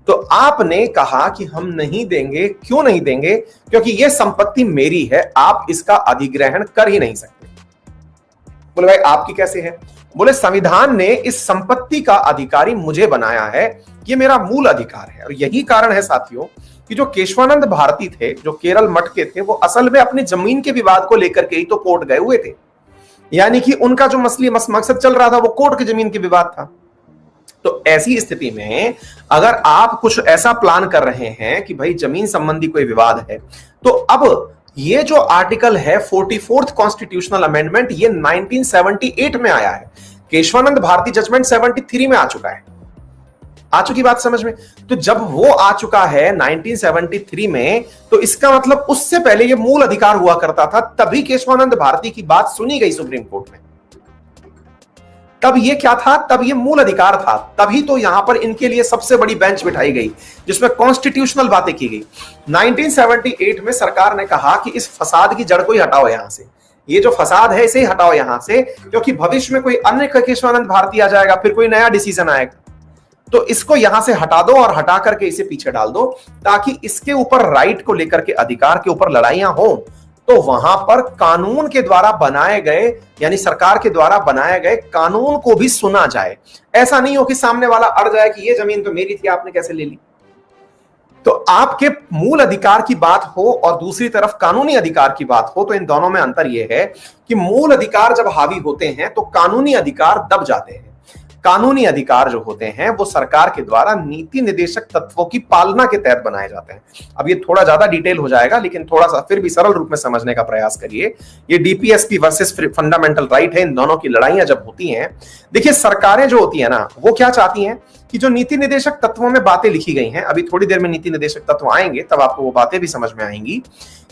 तो आपने कहा कि हम नहीं देंगे। क्यों नहीं देंगे? क्योंकि यह संपत्ति मेरी है, आप इसका अधिग्रहण कर ही नहीं सकते। बोले भाई आपकी कैसे है? बोले संविधान ने इस संपत्ति का अधिकारी मुझे बनाया है, यह मेरा मूल अधिकार है। और यही कारण है साथियों कि जो केशवानंद भारती थे, जो केरल मठ के थे, वो असल में अपनी जमीन के विवाद को लेकर के ही तो कोर्ट गए हुए थे। यानी कि उनका जो मकसद चल रहा था वो कोर्ट की जमीन के विवाद था। तो ऐसी स्थिति में अगर आप कुछ ऐसा प्लान कर रहे हैं कि भाई जमीन संबंधी कोई विवाद है, तो अब ये जो आर्टिकल है 44th कॉन्स्टिट्यूशनल अमेंडमेंट, ये 1978 में आया है। केशवानंद भारती जजमेंट 73 में आ चुका है। आ चुकी बात समझ में? तो जब वो आ चुका है 1973 में, तो इसका मतलब उससे पहले ये मूल अधिकार हुआ करता था, तभी केशवानंद भारती की बात सुनी गई सुप्रीम कोर्ट में। तब ये क्या था? तब ये मूल अधिकार था। तभी तो यहां पर इनके लिए सबसे बड़ी बेंच बिठाई गई जिसमें कॉन्स्टिट्यूशनल बातें की गई। 1978 में सरकार ने कहा कि इस फसाद की जड़ को ही हटाओ यहां से, ये जो फसाद है इसे ही हटाओ यहां से, क्योंकि भविष्य में कोई अन्य केशवानंद भारती आ जाएगा, फिर कोई नया डिसीजन आएगा, तो इसको यहां से हटा दो और हटा करके इसे पीछे डाल दो, ताकि इसके ऊपर राइट को लेकर के, अधिकार के ऊपर लड़ाइयां हो तो वहां पर कानून के द्वारा बनाए गए, यानी सरकार के द्वारा बनाए गए कानून को भी सुना जाए। ऐसा नहीं हो कि सामने वाला अड़ जाए कि ये जमीन तो मेरी थी, आपने कैसे ले ली। तो आपके मूल अधिकार की बात हो और दूसरी तरफ कानूनी अधिकार की बात हो, तो इन दोनों में अंतर यह है कि मूल अधिकार जब हावी होते हैं तो कानूनी अधिकार दब जाते हैं। कानूनी अधिकार जो होते हैं वो सरकार के द्वारा नीति निर्देशक तत्वों की पालना के तहत बनाए जाते हैं। अब ये थोड़ा ज्यादा डिटेल हो जाएगा, लेकिन थोड़ा सा फिर भी सरल रूप में समझने का प्रयास करिए। ये डीपीएसपी वर्सेस फंडामेंटल राइट है, इन दोनों की लड़ाइयां जब होती हैं, देखिए सरकारें जो होती है ना, वो क्या चाहती हैं कि जो नीति निर्देशक तत्वों में बातें लिखी गई हैं, अभी थोड़ी देर में नीति निर्देशक तत्व आएंगे तब आपको वो बातें भी समझ में आएंगी,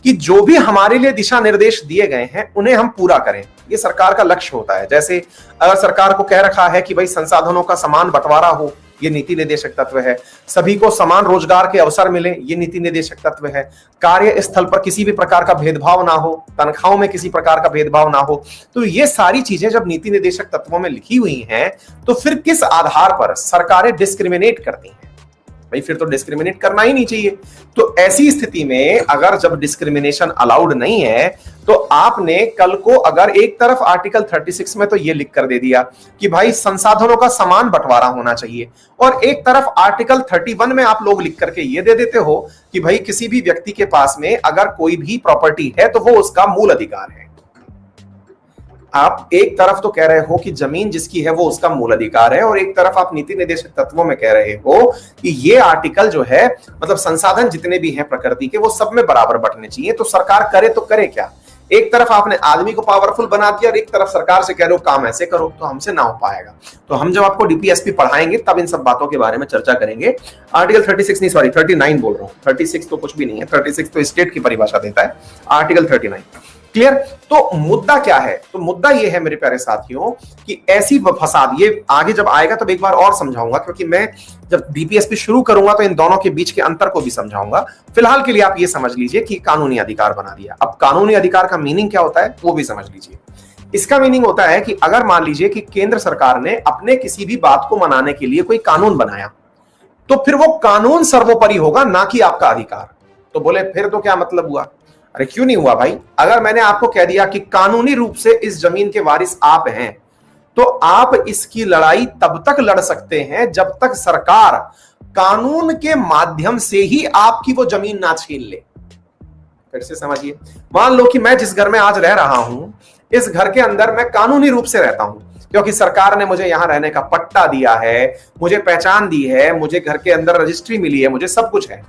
कि जो भी हमारे लिए दिशा निर्देश दिए गए हैं उन्हें हम पूरा करें। ये सरकार का लक्ष्य होता है। जैसे अगर सरकार को कह रखा है कि भाई संसाधनों का समान बंटवारा हो, ये नीति निर्देशक तत्व है। सभी को समान रोजगार के अवसर मिले, ये नीति निर्देशक तत्व है। कार्यस्थल पर किसी भी प्रकार का भेदभाव ना हो, तनख्वाहों में किसी प्रकार का भेदभाव ना हो, तो ये सारी चीजें जब नीति निर्देशक तत्वों में लिखी हुई हैं, तो फिर किस आधार पर सरकारें डिस्क्रिमिनेट करती हैं? भाई फिर तो डिस्क्रिमिनेट करना ही नहीं चाहिए। तो ऐसी स्थिति में अगर जब डिस्क्रिमिनेशन अलाउड नहीं है, तो आपने कल को अगर एक तरफ आर्टिकल 36 में तो ये लिख कर दे दिया कि भाई संसाधनों का समान बंटवारा होना चाहिए, और एक तरफ आर्टिकल 31 में आप लोग लिख करके ये दे देते हो कि भाई किसी भी व्यक्ति के पास में अगर कोई भी प्रॉपर्टी है तो वो उसका मूल अधिकार है। आप एक तरफ तो कह रहे हो कि जमीन जिसकी है वो उसका मूल अधिकार है, और एक तरफ आप नीति निर्देशक तत्वों में कह रहे हो कि ये आर्टिकल जो है, मतलब संसाधन जितने भी हैं प्रकृति के, वो सब में बराबर बंटने चाहिए। तो सरकार करे तो करे क्या? एक तरफ आपने आदमी को पावरफुल बना दिया और एक तरफ सरकार से कह रहे हो काम ऐसे करो, तो हमसे ना हो पाएगा। तो हम जब आपको डीपीएसपी पढ़ाएंगे तब इन सब बातों के बारे में चर्चा करेंगे। आर्टिकल 36 नहीं, सॉरी 39 बोल रहा हूं, 36 तो कुछ भी नहीं है, 36 तो स्टेट की परिभाषा देता है, आर्टिकल 39। क्लियर? तो मुद्दा क्या है? तो मुद्दा ये है मेरे प्यारे साथियों कि ऐसी फसाद, ये आगे जब आएगा तब एक बार और समझाऊंगा, क्योंकि मैं जब डीपीएसपी शुरू करूंगा तो इन दोनों के बीच के अंतर को भी समझाऊंगा। फिलहाल के लिए आप ये समझ लीजिए कि कानूनी अधिकार बना दिया। अब कानूनी अधिकार का मीनिंग क्या होता है वो भी समझ लीजिए। इसका मीनिंग होता है कि अगर मान लीजिए कि केंद्र सरकार ने अपने किसी भी बात को मनाने के लिए कोई कानून बनाया, तो फिर वो कानून सर्वोपरि होगा, ना कि आपका अधिकार। तो बोले फिर तो क्या मतलब हुआ? अरे क्यों नहीं हुआ भाई? अगर मैंने आपको कह दिया कि कानूनी रूप से इस जमीन के वारिस आप हैं, तो आप इसकी लड़ाई तब तक लड़ सकते हैं जब तक सरकार कानून के माध्यम से ही आपकी वो जमीन ना छीन ले। फिर से समझिए, मान लो कि मैं जिस घर में आज रह रहा हूं, इस घर के अंदर मैं कानूनी रूप से रहता हूं, क्योंकि सरकार ने मुझे यहां रहने का पट्टा दिया है, मुझे पहचान दी है, मुझे घर के अंदर रजिस्ट्री मिली है, मुझे सब कुछ है।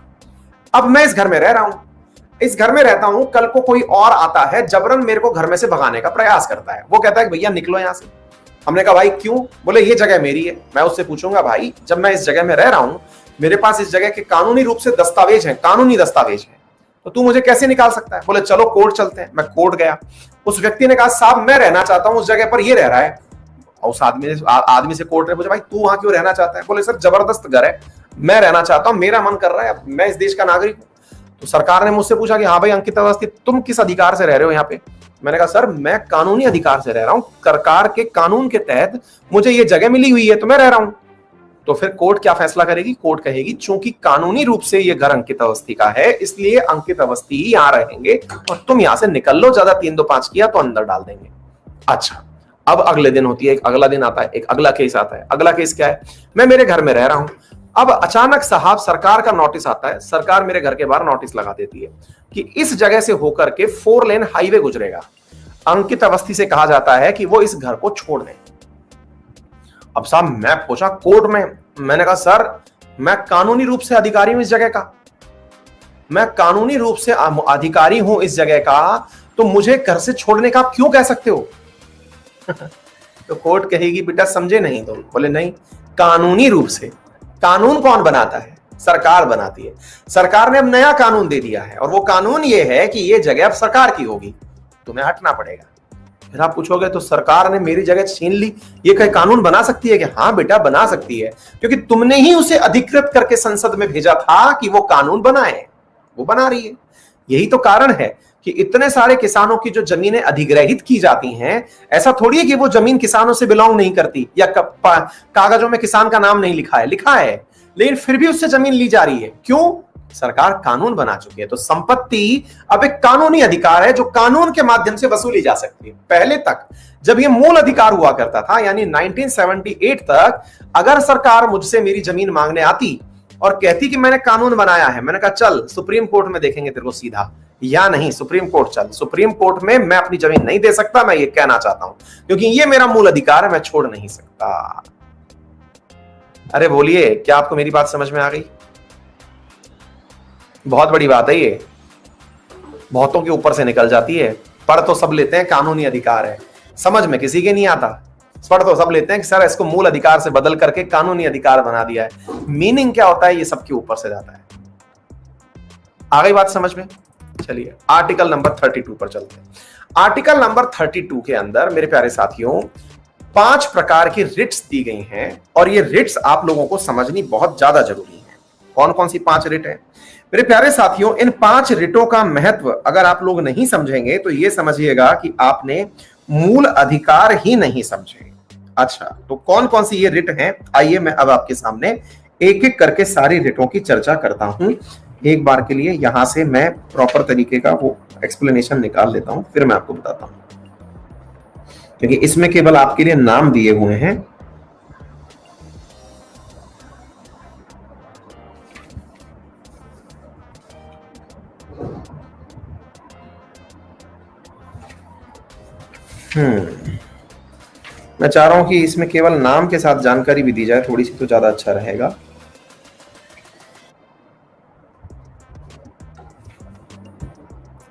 अब मैं इस घर में रह रहा हूं, इस घर में रहता हूं, कल को कोई और आता है, जबरन मेरे को घर में से भगाने का प्रयास करता है। वो कहता है कि भैया निकलो यहां से। हमने कहा भाई क्यों? बोले ये जगह मेरी है। मैं उससे पूछूंगा भाई जब मैं इस जगह में रह रहा हूं, मेरे पास इस जगह के कानूनी रूप से दस्तावेज हैं, कानूनी दस्तावेज हैं, तो तू मुझे कैसे निकाल सकता है? बोले चलो कोर्ट चलते हैं। मैं कोर्ट गया, उस व्यक्ति ने कहा साहब मैं रहना चाहता हूं उस जगह पर, ये रह रहा है। और उस आदमी से कोर्ट ने पूछा भाई तू वहां क्यों रहना चाहता है? बोले सर जबरदस्त घर है, मैं रहना चाहता हूं, मेरा मन कर रहा है, मैं इस देश का नागरिक हूं। तो सरकार ने मुझसे पूछा कि हाँ भाई अंकित अवस्थी तुम किस अधिकार से रह रहे हो यहाँ पे? मैंने कहा सर मैं कानूनी अधिकार से रह रहा हूं, सरकार के कानून के तहत मुझे ये जगह मिली हुई है तो मैं रह रहा हूं। तो फिर कोर्ट क्या फैसला करेगी? कोर्ट कहेगी चूंकि कानूनी रूप से ये घर अंकित अवस्थी का है, इसलिए अंकित अवस्थी ही यहां रहेंगे और तुम यहां से निकल लो, ज्यादा 3-2-5 किया तो अंदर डाल देंगे। अच्छा, अब अगले दिन होती है, एक अगला दिन आता है, एक अगला केस आता है। अगला केस क्या है? मैं मेरे घर में रह रहा हूं, अब अचानक साहब सरकार का नोटिस आता है, सरकार मेरे घर के बाहर नोटिस लगा देती है कि इस जगह से होकर के 4 लेन हाईवे गुजरेगा। अंकित अवस्थी से कहा जाता है कि वो इस घर को छोड़ दें। अब साहब मैं पहुंचा कोर्ट में, मैंने कहा सर मैं कानूनी रूप से अधिकारी हूं इस जगह का, मैं कानूनी रूप से अधिकारी हूं इस जगह का, तो मुझे घर से छोड़ने का आप क्यों कह सकते हो? तो कोर्ट कहेगी बेटा समझे नहीं तुम। बोले नहीं, कानूनी रूप से। कानून कौन बनाता है? सरकार बनाती है। सरकार ने अब नया कानून दे दिया है और वो कानून ये है कि ये जगह अब सरकार की होगी, तुम्हें हटना पड़ेगा। फिर आप पूछोगे तो सरकार ने मेरी जगह छीन ली, ये कोई कानून बना सकती है? कि हाँ बेटा बना सकती है, क्योंकि तुमने ही उसे अधिकृत करके संसद में भेजा था कि वो कानून बनाए, वो बना रही है। यही तो कारण है कि इतने सारे किसानों की जो जमीनें अधिग्रहित की जाती हैं, ऐसा थोड़ी है कि वो जमीन किसानों से बिलोंग नहीं करती या कागजों में किसान का नाम नहीं लिखा है, लिखा है, लेकिन फिर भी उससे जमीन ली जा रही है। क्यों? सरकार कानून बना चुकी है। तो संपत्ति अब एक कानूनी अधिकार है जो कानून के माध्यम से वसूली जा सकती है। पहले तक जब ये मूल अधिकार हुआ करता था, यानी 1978 तक, अगर सरकार मुझसे मेरी जमीन मांगने आती और कहती कि मैंने कानून बनाया है, मैंने कहा चल सुप्रीम कोर्ट में देखेंगे तेरे को सीधा, या नहीं सुप्रीम कोर्ट चल, सुप्रीम कोर्ट में मैं अपनी जमीन नहीं दे सकता, मैं ये कहना चाहता हूं क्योंकि ये मेरा मूल अधिकार है, मैं छोड़ नहीं सकता। अरे बोलिए, क्या आपको मेरी बात समझ में आ गई? बहुत बड़ी बात है ये, बहुतों के ऊपर से निकल जाती है। पढ़ तो सब लेते हैं कानूनी अधिकार है, समझ में किसी के नहीं आता। पढ़ तो सब लेते हैं कि सर इसको मूल अधिकार से बदल करके कानूनी अधिकार बना दिया है। मीनिंग क्या होता है ये सबके ऊपर से जाता है। आ गई बात समझ में? चलिए आर्टिकल नंबर 32 पर चलते हैं। आर्टिकल नंबर 32 के अंदर मेरे प्यारे साथियों 5 प्रकार की रिट्स दी गई हैं और ये रिट्स आप लोगों को समझनी बहुत ज्यादा जरूरी है। कौन कौन सी 5 रिट है मेरे प्यारे साथियों? इन 5 रिटों का महत्व अगर आप लोग नहीं समझेंगे तो ये समझिएगा कि आपने मूल अधिकार ही नहीं समझे। अच्छा, तो कौन कौन सी ये रिट हैं? आइए मैं अब आपके सामने एक एक करके सारी रिटों की चर्चा करता हूं। एक बार के लिए यहां से मैं प्रॉपर तरीके का वो एक्सप्लेनेशन निकाल लेता हूं, फिर मैं आपको बताता हूं, क्योंकि इसमें केवल आपके लिए नाम दिए हुए हैं। मैं चाह रहा हूं कि इसमें केवल नाम के साथ जानकारी भी दी जाए, थोड़ी सी तो ज्यादा अच्छा रहेगा।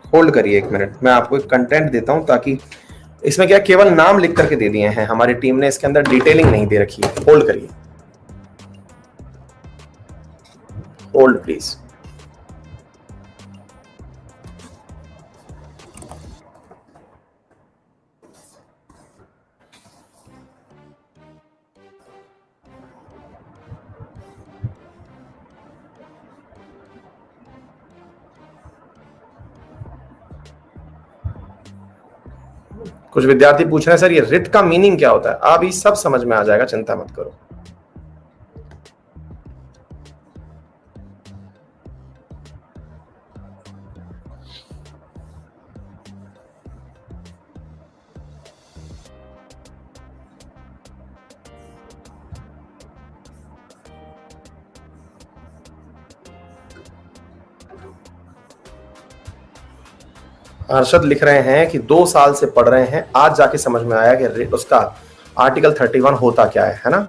होल्ड करिए 1 मिनट, मैं आपको एक कंटेंट देता हूं, ताकि इसमें क्या केवल नाम लिख करके दे दिए हैं, हमारी टीम ने इसके अंदर डिटेलिंग नहीं दे रखी है। होल्ड करिए, होल्ड प्लीज। कुछ विद्यार्थी पूछ रहे हैं सर ये रिट का मीनिंग क्या होता है? आप ये सब समझ में आ जाएगा, चिंता मत करो। अरशद लिख रहे हैं कि 2 साल से पढ़ रहे हैं, आज जाके समझ में आया कि उसका आर्टिकल 31 होता क्या है ना।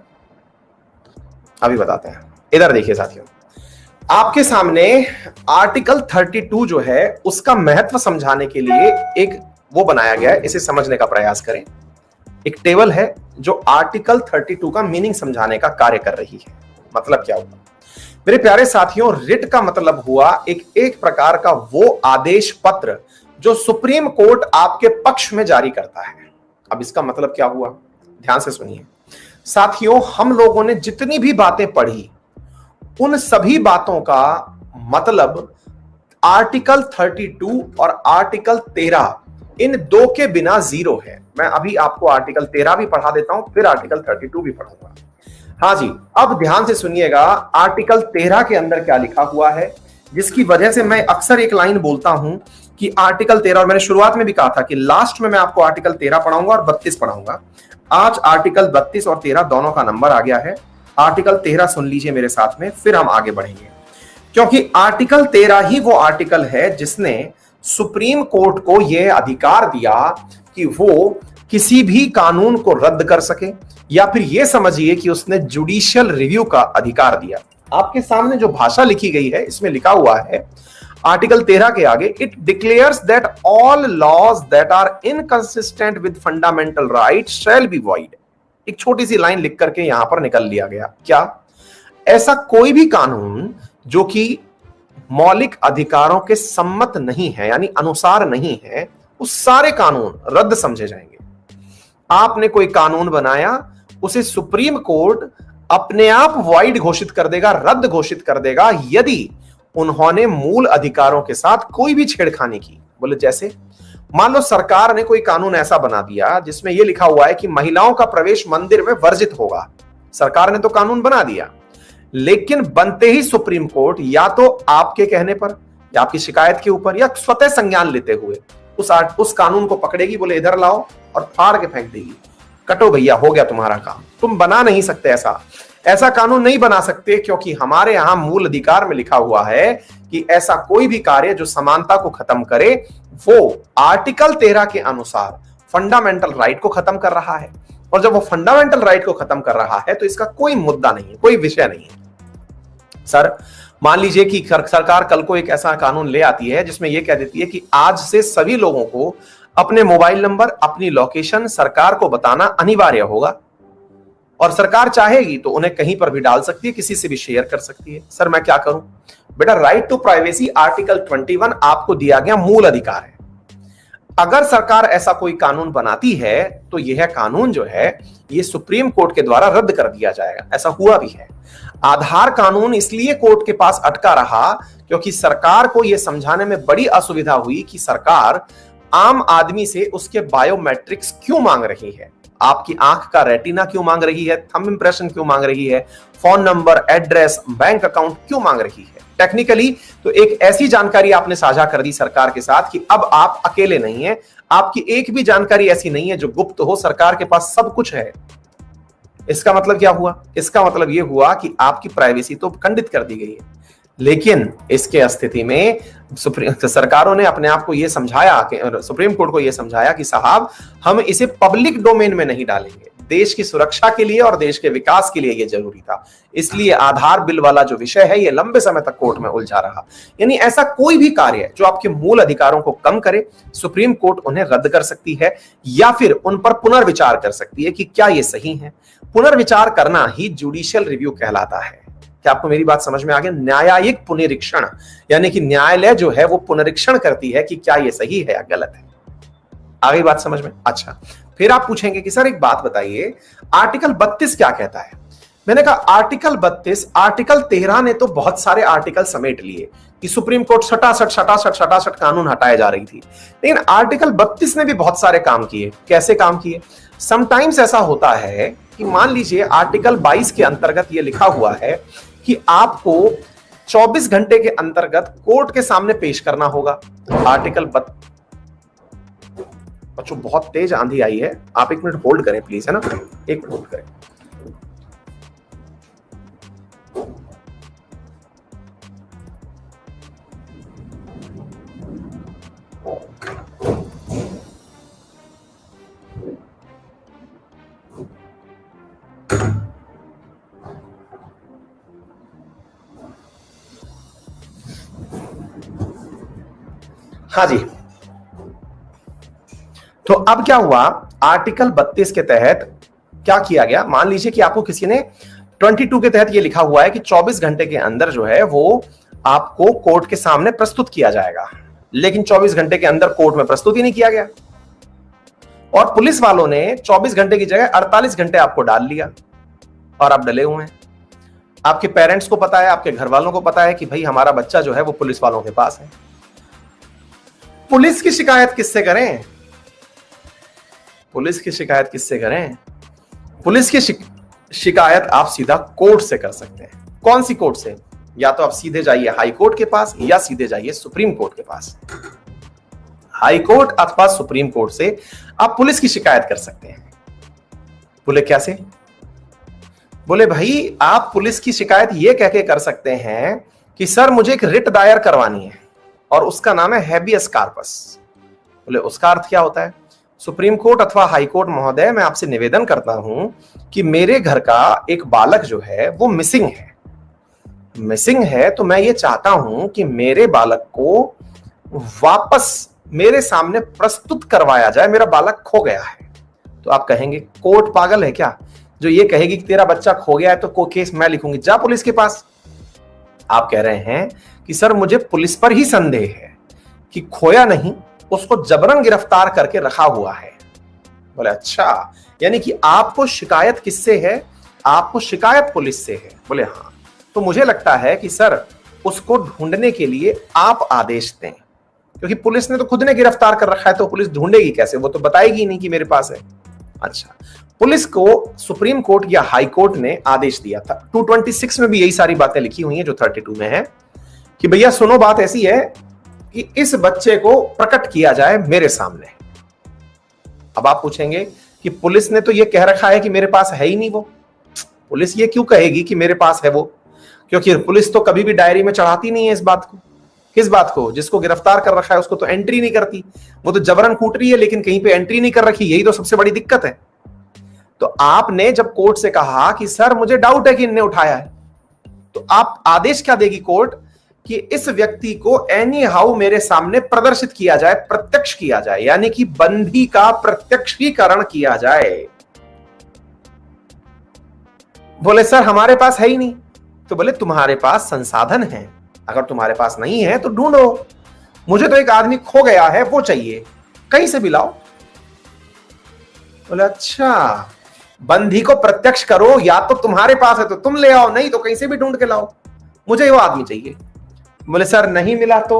अभी बताते हैं। इधर देखिए साथियों, आपके सामने आर्टिकल 32 जो है उसका महत्व समझाने के लिए एक वो बनाया गया है, इसे समझने का प्रयास करें। एक टेबल है जो आर्टिकल 32 का मीनिंग समझाने का कार्य कर रही है। मतलब क्या हुआ मेरे प्यारे साथियों, रिट का मतलब हुआ एक प्रकार का वो आदेश पत्र जो सुप्रीम कोर्ट आपके पक्ष में जारी करता है। अब इसका मतलब क्या हुआ, ध्यान से सुनिए साथियों। हम लोगों ने जितनी भी बातें पढ़ी उन सभी बातों का मतलब आर्टिकल 32 और आर्टिकल 13 इन दो के बिना जीरो है। मैं अभी आपको आर्टिकल 13 भी पढ़ा देता हूं, फिर आर्टिकल 32 भी पढ़ूंगा। हाँ जी, अब ध्यान से सुनिएगा आर्टिकल 13 के अंदर क्या लिखा हुआ है, जिसकी वजह से मैं अक्सर एक लाइन बोलता हूं कि आर्टिकल 13, और मैंने शुरुआत में भी कहा था कि लास्ट में मैं आपको आर्टिकल 13 पढ़ाऊंगा और 32 पढ़ाऊंगा। आज आर्टिकल 32 और 13 दोनों का नंबर आ गया है। आर्टिकल 13 सुन लीजिए मेरे साथ में, फिर हम आगे बढ़ेंगे, क्योंकि आर्टिकल 13 ही वो आर्टिकल है जिसने सुप्रीम कोर्ट को यह अधिकार दिया कि वो किसी भी कानून को रद्द कर सके, या फिर यह समझिए कि उसने जुडिशियल रिव्यू का अधिकार दिया। आपके सामने जो भाषा लिखी गई है इसमें लिखा हुआ है आर्टिकल 13 के आगे, it declares that all laws that are inconsistent with fundamental right shall be void. एक छोटी सी लाइन लिख करके यहां पर निकल लिया गया, क्या ऐसा कोई भी कानून जो कि मौलिक अधिकारों के सम्मत नहीं है यानी अनुसार नहीं है, उस सारे कानून रद्द समझे जाएंगे। आपने कोई कानून बनाया, उसे सुप्रीम कोर्ट अपने आप वॉइड घोषित कर देगा, रद्द घोषित कर देगा, यदि उन्होंने मूल अधिकारों के साथ कोई भी छेड़खानी की। बोले जैसे मान लो सरकार ने कोई कानून ऐसा बना दिया जिसमें यह लिखा हुआ है कि महिलाओं का प्रवेश मंदिर में वर्जित होगा। सरकार ने तो कानून बना दिया, लेकिन बनते ही सुप्रीम कोर्ट या तो आपके कहने पर या आपकी शिकायत के ऊपर या स्वतः संज्ञान लेते हुए उस कानून को पकड़ेगी, बोले इधर लाओ, और फाड़ के फेंक देगी। कटो भैया, हो गया तुम्हारा काम। तुम बना नहीं सकते, ऐसा कानून नहीं बना सकते, क्योंकि हमारे यहां मूल अधिकार में लिखा हुआ है कि ऐसा कोई भी कार्य जो समानता को खत्म करे वो आर्टिकल 13 के अनुसार फंडामेंटल राइट को खत्म कर रहा है। और जब वो फंडामेंटल राइट को खत्म कर रहा है तो इसका कोई मुद्दा नहीं है, कोई विषय नहीं है। सर मान लीजिए कि सरकार कल को एक ऐसा कानून ले आती है जिसमें यह कह देती है कि आज से सभी लोगों को अपने मोबाइल नंबर, अपनी लोकेशन सरकार को बताना अनिवार्य होगा, और सरकार चाहेगी तो उन्हें कहीं पर भी डाल सकती है, किसी से भी शेयर कर सकती है। सर मैं क्या करूं? बेटा, राइट टू प्राइवेसी आर्टिकल 21 आपको दिया गया मूल अधिकार है। अगर सरकार ऐसा कोई कानून बनाती है तो यह कानून जो है ये सुप्रीम कोर्ट के द्वारा रद्द कर दिया जाएगा। ऐसा हुआ भी है। आधार कानून इसलिए कोर्ट के पास अटका रहा क्योंकि सरकार को यह समझाने में बड़ी असुविधा हुई कि सरकार आम आदमी से उसके बायोमेट्रिक्स क्यों मांग रही है, आपकी आंख का रेटिना क्यों मांग रही है, थंब इंप्रेशन क्यों मांग रही है, phone number, address, bank account क्यों मांग रही है। टेक्निकली तो एक ऐसी जानकारी आपने साझा कर दी सरकार के साथ कि अब आप अकेले नहीं हैं, आपकी एक भी जानकारी ऐसी नहीं है जो गुप्त हो, सरकार के पास सब कुछ है। इसका मतलब क्या हुआ? इसका मतलब यह हुआ कि आपकी प्राइवेसी तो खंडित कर दी गई है। लेकिन इसके स्थिति में सरकारों ने अपने आप को यह समझाया, सुप्रीम कोर्ट को यह समझाया कि साहब हम इसे पब्लिक डोमेन में नहीं डालेंगे, देश की सुरक्षा के लिए और देश के विकास के लिए यह जरूरी था। इसलिए आधार बिल वाला जो विषय है यह लंबे समय तक कोर्ट में उलझा रहा। यानी ऐसा कोई भी कार्य जो आपके मूल अधिकारों को कम करे, सुप्रीम कोर्ट उन्हें रद्द कर सकती है या फिर उन पर पुनर्विचार कर सकती है कि क्या यह सही है। पुनर्विचार करना ही जुडिशियल रिव्यू कहलाता है। क्या आपको मेरी बात समझ में आ गई? न्यायिक पुनरीक्षण, यानी कि न्यायालय जो है वो पुनरीक्षण करती है कि क्या ये सही है या गलत है। आ गई बात समझ में? अच्छा, फिर आप पूछेंगे कि सर एक बात बताइए, आर्टिकल 32 क्या कहता है? मैंने कहा आर्टिकल 32, आर्टिकल 13 ने तो बहुत सारे आर्टिकल समेट लिए कि सुप्रीम कोर्ट सटासट कानून हटाए जा रही थी, लेकिन आर्टिकल 32 ने भी बहुत सारे काम किए। कैसे काम किए? समटाइम्स ऐसा होता है कि मान लीजिए आर्टिकल 22 के अंतर्गत यह लिखा हुआ है कि आपको 24 घंटे के अंतर्गत कोर्ट के सामने पेश करना होगा। आर्टिकल बच्चों बहुत तेज आंधी आई है, आप 1 मिनट होल्ड करें प्लीज, है ना, 1 मिनट होल्ड करें। हाँ जी, तो अब क्या हुआ, आर्टिकल 32 के तहत क्या किया गया, मान लीजिए कि आपको किसी ने 22 के तहत ये लिखा हुआ है कि 24 घंटे के अंदर जो है वो आपको कोर्ट के सामने प्रस्तुत किया जाएगा, लेकिन 24 घंटे के अंदर कोर्ट में प्रस्तुत ही नहीं किया गया और पुलिस वालों ने 24 घंटे की जगह 48 घंटे आपको डाल लिया और आप डले हुए हैं। आपके पेरेंट्स को पता है, आपके घर वालों को पता है कि भाई हमारा बच्चा जो है वो पुलिस वालों के पास है। पुलिस की शिकायत किससे करें? पुलिस की शिकायत किससे करें? पुलिस की शिकायत आप सीधा कोर्ट से कर सकते हैं। कौन सी कोर्ट से? या तो आप सीधे जाइए हाई कोर्ट के पास या सीधे जाइए सुप्रीम कोर्ट के पास। हाई कोर्ट अथवा सुप्रीम कोर्ट से आप पुलिस की शिकायत कर सकते हैं। बोले कैसे? बोले भाई आप पुलिस की शिकायत ये कह के कर सकते हैं कि सर मुझे एक रिट दायर करवानी है और उसका नाम है हैबियस कार्पस। बोले उसका अर्थ क्या होता है? सुप्रीम कोर्ट अथवा हाई कोर्ट महोदय, मैं आपसे निवेदन करता हूं कि मेरे घर का एक बालक जो है वो मिसिंग है, तो मैं ये चाहता हूं कि मेरे बालक को वापस मेरे सामने प्रस्तुत करवाया जाए, मेरा बालक खो गया है। तो आप कहेंगे कोर्ट पागल है क्या जो ये कहेगी कि तेरा बच्चा खो गया है तो कोई केस मैं लिखूंगी, जा पुलिस के पास। आप कह रहे हैं कि सर मुझे पुलिस पर ही संदेह है कि खोया नहीं, उसको जबरन गिरफ्तार करके रखा हुआ है। बोले अच्छा, यानी कि आपको शिकायत किससे है? आपको शिकायत पुलिस से है। बोले हाँ, तो मुझे लगता है कि सर उसको ढूंढने के लिए आप आदेश दें, क्योंकि पुलिस ने तो खुद ने गिरफ्तार कर रखा है, तो पुलिस ढूंढेगी कैसे? वो तो बताएगी नहीं कि मेरे पास है। अच्छा, पुलिस को सुप्रीम कोर्ट या हाई कोर्ट ने आदेश दिया था। 226 में भी यही सारी बातें लिखी हुई हैं जो 32 में है कि भैया सुनो, बात ऐसी है कि इस बच्चे को प्रकट किया जाए मेरे सामने। अब आप पूछेंगे कि पुलिस ने तो ये कह रखा है कि मेरे पास है ही नहीं वो। पुलिस ये क्यों कहेगी कि मेरे पास है वो? क्योंकि पुलिस तो कभी भी डायरी में चढ़ाती नहीं है इस बात को। किस बात को? जिसको गिरफ्तार कर रखा है उसको तो एंट्री नहीं करती, वो तो जबरन कूट रही है लेकिन कहीं पे एंट्री नहीं कर रखी। यही तो सबसे बड़ी दिक्कत है। तो आपने जब कोर्ट से कहा कि सर मुझे डाउट है कि इनने उठाया है, तो आप आदेश क्या देगी कोर्ट कि इस व्यक्ति को एनी हाउ मेरे सामने प्रदर्शित किया जाए, प्रत्यक्ष किया जाए, यानी कि बंदी का प्रत्यक्षीकरण किया जाए। बोले सर हमारे पास है ही नहीं। तो बोले तुम्हारे पास संसाधन है, अगर तुम्हारे पास नहीं है तो ढूंढो। मुझे तो एक आदमी खो गया है वो चाहिए, कहीं से भी लाओ। बोले अच्छा, बंदी को प्रत्यक्ष करो, या तो तुम्हारे पास है तो तुम ले आओ, नहीं तो कहीं से भी ढूंढ के लाओ, मुझे वो आदमी चाहिए। बोले सर नहीं मिला तो?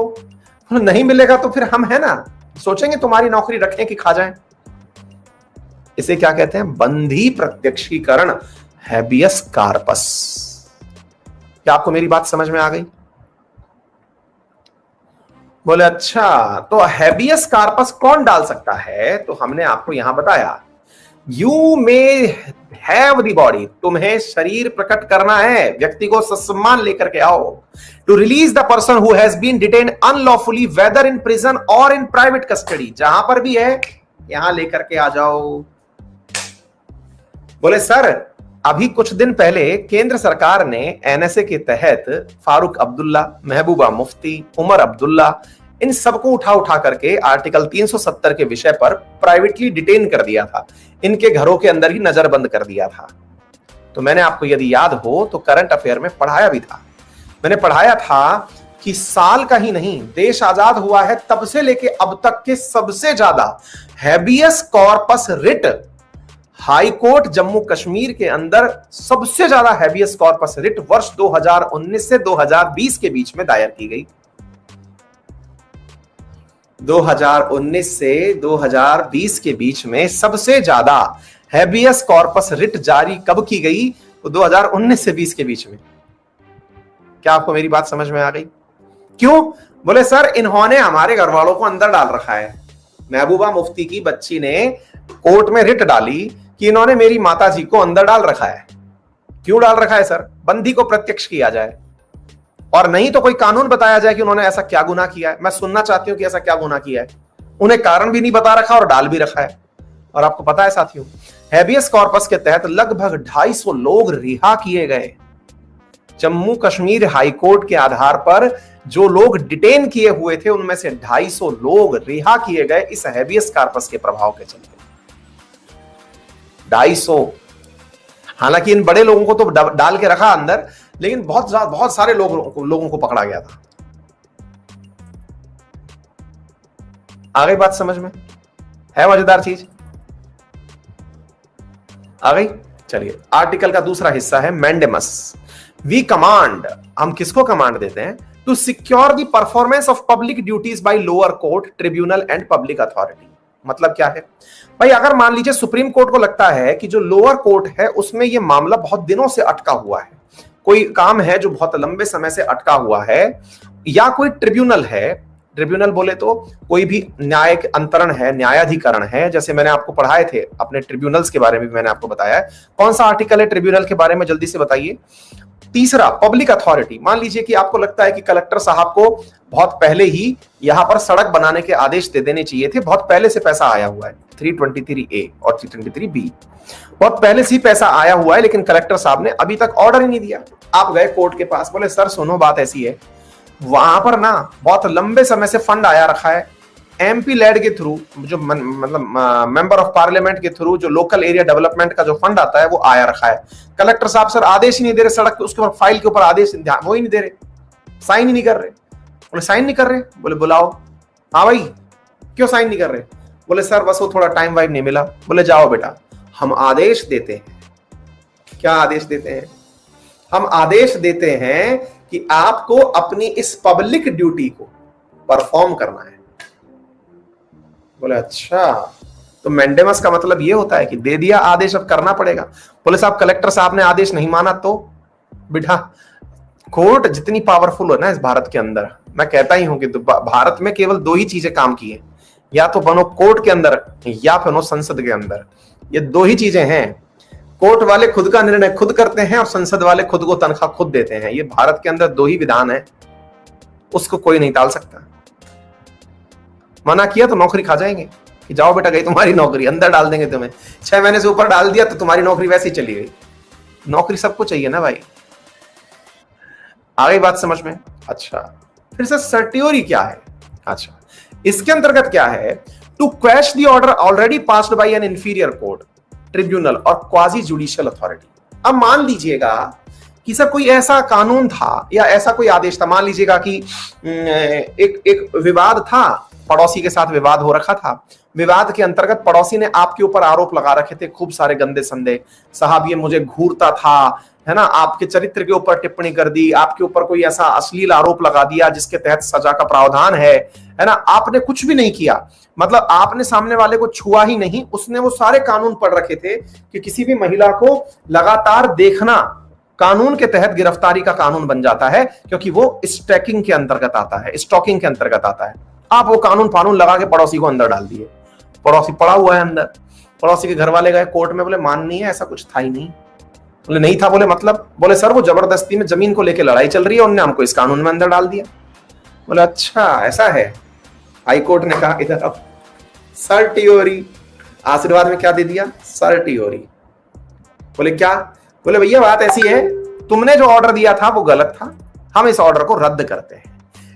नहीं मिलेगा तो फिर हम है ना सोचेंगे तुम्हारी नौकरी रखें कि खा जाएं। इसे क्या कहते हैं? बंदी प्रत्यक्षीकरण, हैबियस कार्पस। क्या आपको मेरी बात समझ में आ गई? बोले अच्छा, तो हैबियस कार्पस कौन डाल सकता है? तो हमने आपको यहां बताया, you may have the body, तुम्हें शरीर प्रकट करना है, व्यक्ति को ससम्मान लेकर के आओ। To release the person who has been detained unlawfully whether in prison और इन प्राइवेट कस्टडी, जहां पर भी है यहां लेकर के आ जाओ। बोले सर अभी कुछ दिन पहले केंद्र सरकार ने एनएसए के तहत फारूक अब्दुल्ला, महबूबा मुफ्ती, उमर अब्दुल्ला, इन सबको उठा करके आर्टिकल 370 के विषय पर प्राइवेटली डिटेन कर दिया था, इनके घरों के अंदर ही नजरबंद कर दिया था। तो मैंने आपको यदि याद हो तो करंट अफेयर में पढ़ाया भी था। मैंने पढ़ाया था कि साल का ही नहीं, देश आजाद हुआ है तब से लेके अब तक के सबसे ज्यादा habeas corpus writ high court Jammu Kashmir के अंदर सबसे ज्यादा हैबियस कॉर्पस रिट वर्ष 2019 से 2020 के बीच में दायर की गई। 2019 से 2020 के बीच में सबसे ज्यादा हैबियस कॉर्पस रिट जारी कब की गई? तो 2019 से 20 के बीच में। क्या आपको मेरी बात समझ में आ गई? क्यों? बोले सर इन्होंने हमारे घर वालों को अंदर डाल रखा है। महबूबा मुफ्ती की बच्ची ने कोर्ट में रिट डाली कि इन्होंने मेरी माता जी को अंदर डाल रखा है। क्यों डाल रखा है सर? बंदी को प्रत्यक्ष किया जाए, और नहीं तो कोई कानून बताया जाए कि उन्होंने ऐसा क्या गुनाह किया है। मैं सुनना चाहती हूं कि ऐसा क्या गुनाह किया है। उन्हें कारण भी नहीं बता रखा और डाल भी रखा है। और आपको पता है साथियों, हैबियस कॉर्पस के तहत लगभग 250 लोग रिहा किए गए। जम्मू कश्मीर हाईकोर्ट के आधार पर जो लोग डिटेन किए हुए थे उनमें से 250 लोग रिहा किए गए इस हैबियस कार्पस के प्रभाव के चलते। 250। हालांकि इन बड़े लोगों को तो डाल के रखा अंदर, लेकिन बहुत सारे लोगों को पकड़ा गया था। आ गई बात समझ में? है मजेदार चीज? आ गई? चलिए, आर्टिकल का दूसरा हिस्सा है मैंडेमस। वी कमांड, हम किसको कमांड देते हैं? To secure the performance of public duties by lower court, tribunal and public authority. मतलब क्या है भाई? अगर मान लीजिए सुप्रीम कोर्ट को लगता है कि जो लोअर कोर्ट है उसमें ये मामला बहुत दिनों से अटका हुआ है, कोई काम है जो बहुत लंबे समय से अटका हुआ है, या कोई ट्रिब्यूनल है, ट्रिब्यूनल बोले तो कोई भी न्यायिक अंतरण है, न्यायाधिकरण है, जैसे मैंने आपको पढ़ाए थे अपने ट्रिब्यूनल्स के बारे में भी मैंने आपको बताया है। कौन सा आर्टिकल है ट्रिब्यूनल के बारे में, जल्दी से बताइए। तीसरा, पब्लिक अथॉरिटी। मान लीजिए कि आपको लगता है कि कलेक्टर साहब को बहुत पहले ही यहां पर सड़क बनाने के आदेश दे देने चाहिए थे, बहुत पहले से पैसा आया हुआ है, 323A और 323B, बहुत पहले से ही पैसा आया हुआ है, लेकिन कलेक्टर साहब ने अभी तक ऑर्डर ही नहीं दिया। आप गए कोर्ट के पास, बोले सर सुनो बात ऐसी है, वहां पर ना बहुत लंबे समय से फंड आया रखा है, एमपी लेड के थ्रू, जो मतलब मेंबर ऑफ पार्लियामेंट के थ्रू जो लोकल एरिया डेवलपमेंट का जो फंड आता है वो आया रखा है। कलेक्टर साहब सर आदेश ही नहीं दे रहे, सड़क के उसके ऊपर फाइल के ऊपर आदेश वो ही नहीं दे रहे, साइन ही नहीं कर रहे। बोले साइन नहीं कर रहे? बोले बुलाओ। हाँ भाई क्यों साइन नहीं कर रहे? बोले सर बस वो थोड़ा टाइम वाइम नहीं मिला। बोले जाओ बेटा, हम आदेश देते हैं। क्या आदेश देते हैं? हम आदेश देते हैं कि आपको अपनी इस पब्लिक ड्यूटी को परफॉर्म करना है। बोले अच्छा, तो मैंडेमस का मतलब ये होता है कि दे दिया आदेश, अब करना पड़ेगा। बोले साहब कलेक्टर साहब ने आदेश नहीं माना तो? बेटा कोर्ट जितनी पावरफुल हो ना इस भारत के अंदर, मैं कहता ही हूं कि भारत में केवल 2 ही चीजें काम की है, या तो बनो कोर्ट के अंदर या फिर बनो संसद के अंदर। ये 2 ही चीजें हैं। कोर्ट वाले खुद का निर्णय खुद करते हैं और संसद वाले खुद को तनख्वाह खुद देते हैं। ये भारत के अंदर 2 ही विधान है, उसको कोई नहीं टाल सकता। मना किया तो नौकरी खा जाएंगे कि जाओ बेटा गई तुम्हारी नौकरी, अंदर डाल देंगे तुम्हें, 6 महीने से ऊपर डाल दिया तो तुम्हारी नौकरी वैसे ही चली गई। नौकरी सबको चाहिए ना भाई। आ गई बात समझ में? अच्छा, फिर से सर्टियोरी क्या है? अच्छा, इसके अंतर्गत क्या है? To quash the order already passed by an inferior court, tribunal और क्वाजी जुडिशियल अथॉरिटी। अब मान लीजिएगा कि सर कोई ऐसा कानून था या ऐसा कोई आदेश था, मान लीजिएगा कि एक विवाद था, पड़ोसी के साथ विवाद हो रखा था, विवाद के अंतर्गत पड़ोसी ने आपके ऊपर आरोप लगा रखे थे खूब सारे गंदे संदेह, साहब ये मुझे घूरता था, है ना, आपके चरित्र के ऊपर टिप्पणी कर दी, आपके ऊपर कोई ऐसा अश्लील आरोप लगा दिया जिसके तहत सजा का प्रावधान है ना। आपने कुछ भी नहीं किया, मतलब आपने सामने वाले को छुआ ही नहीं, उसने वो सारे कानून पढ़ रखे थे कि किसी भी महिला को लगातार देखना कानून के तहत गिरफ्तारी का कानून बन जाता है, क्योंकि वो स्टैकिंग के अंतर्गत आता है, स्टॉकिंग के अंतर्गत आता है। आप वो कानून लगा के पड़ोसी को अंदर डाल दिए, पड़ोसी पड़ा हुआ है अंदर, पड़ोसी के घर वाले गए कोर्ट में, बोले मान नहीं है, ऐसा कुछ था ही नहीं। बोले नहीं था, बोले मतलब? बोले सर वो जबरदस्ती में जमीन को लेकर लड़ाई चल रही है, उन्होंने हमको इस कानून में अंदर डाल दिया। बोले अच्छा ऐसा है। हाई कोर्ट ने कहा इधर अब सर्टियोरी, आशीर्वाद में क्या दे दिया? सर्टियोरी। बोले क्या? बोले भैया बात ऐसी है, तुमने जो ऑर्डर दिया था वो गलत था, हम इस ऑर्डर को रद्द करते हैं।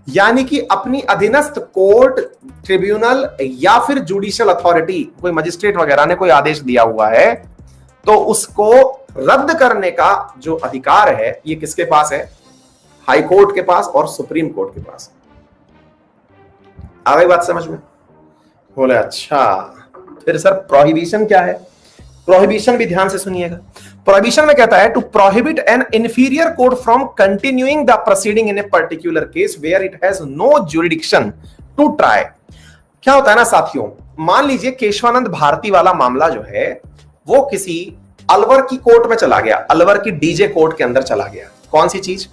यानी कि अपनी अधीनस्थ कोर्ट, ट्रिब्यूनल या फिर जुडिशियल अथॉरिटी, कोई मजिस्ट्रेट वगैरह ने कोई आदेश दिया हुआ है तो उसको रद्द करने का जो अधिकार है ये किसके पास है? हाई कोर्ट के पास और सुप्रीम कोर्ट के पास। आ गई बात समझ में? बोले अच्छा, फिर सर प्रोहिबिशन क्या है? प्रोहिबिशन भी ध्यान से सुनिएगा। प्रोहिबिशन में कहता है to prohibit an inferior court from continuing the proceeding in a particular case where it has no jurisdiction to try. क्या होता है ना साथियों, मान लीजिए केशवानंद भारती वाला मामला जो है वो किसी अलवर की कोर्ट में चला गया, अलवर की डीजे कोर्ट के अंदर चला गया। कौन सी चीज?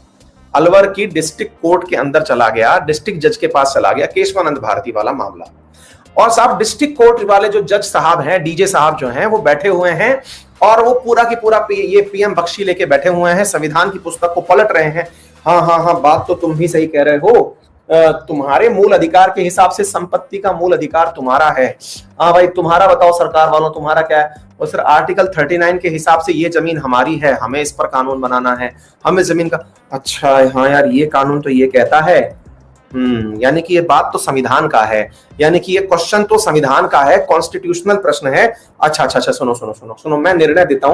अलवर की डिस्ट्रिक्ट कोर्ट के अंदर चला गया, डिस्ट्रिक्ट जज के पास चला गया, केशवानंद भारती वाला मामला। और साहब डिस्ट्रिक्ट कोर्ट वाले जो जज साहब हैं, डीजे साहब जो हैं, वो बैठे हुए हैं और वो पूरा की पूरा ये पीएम बख्शी लेके बैठे हुए हैं, संविधान की पुस्तक को पलट रहे हैं। हाँ हाँ हाँ, बात तो तुम भी सही कह रहे हो, तुम्हारे मूल अधिकार के हिसाब से संपत्ति का मूल अधिकार तुम्हारा है। हाँ भाई तुम्हारा बताओ सरकार वालों, तुम्हारा क्या है? और सर आर्टिकल 39 के हिसाब से ये जमीन हमारी है, हमें इस पर कानून बनाना है, हमें जमीन का। अच्छा हाँ यार, ये कानून तो ये कहता है यानी कि ये बात तो संविधान का है, यानी कि ये क्वेश्चन तो संविधान का है, कॉन्स्टिट्यूशनल प्रश्न है। अच्छा अच्छा अच्छा, सुनो सुनो सुनो सुनो, मैं निर्णय देता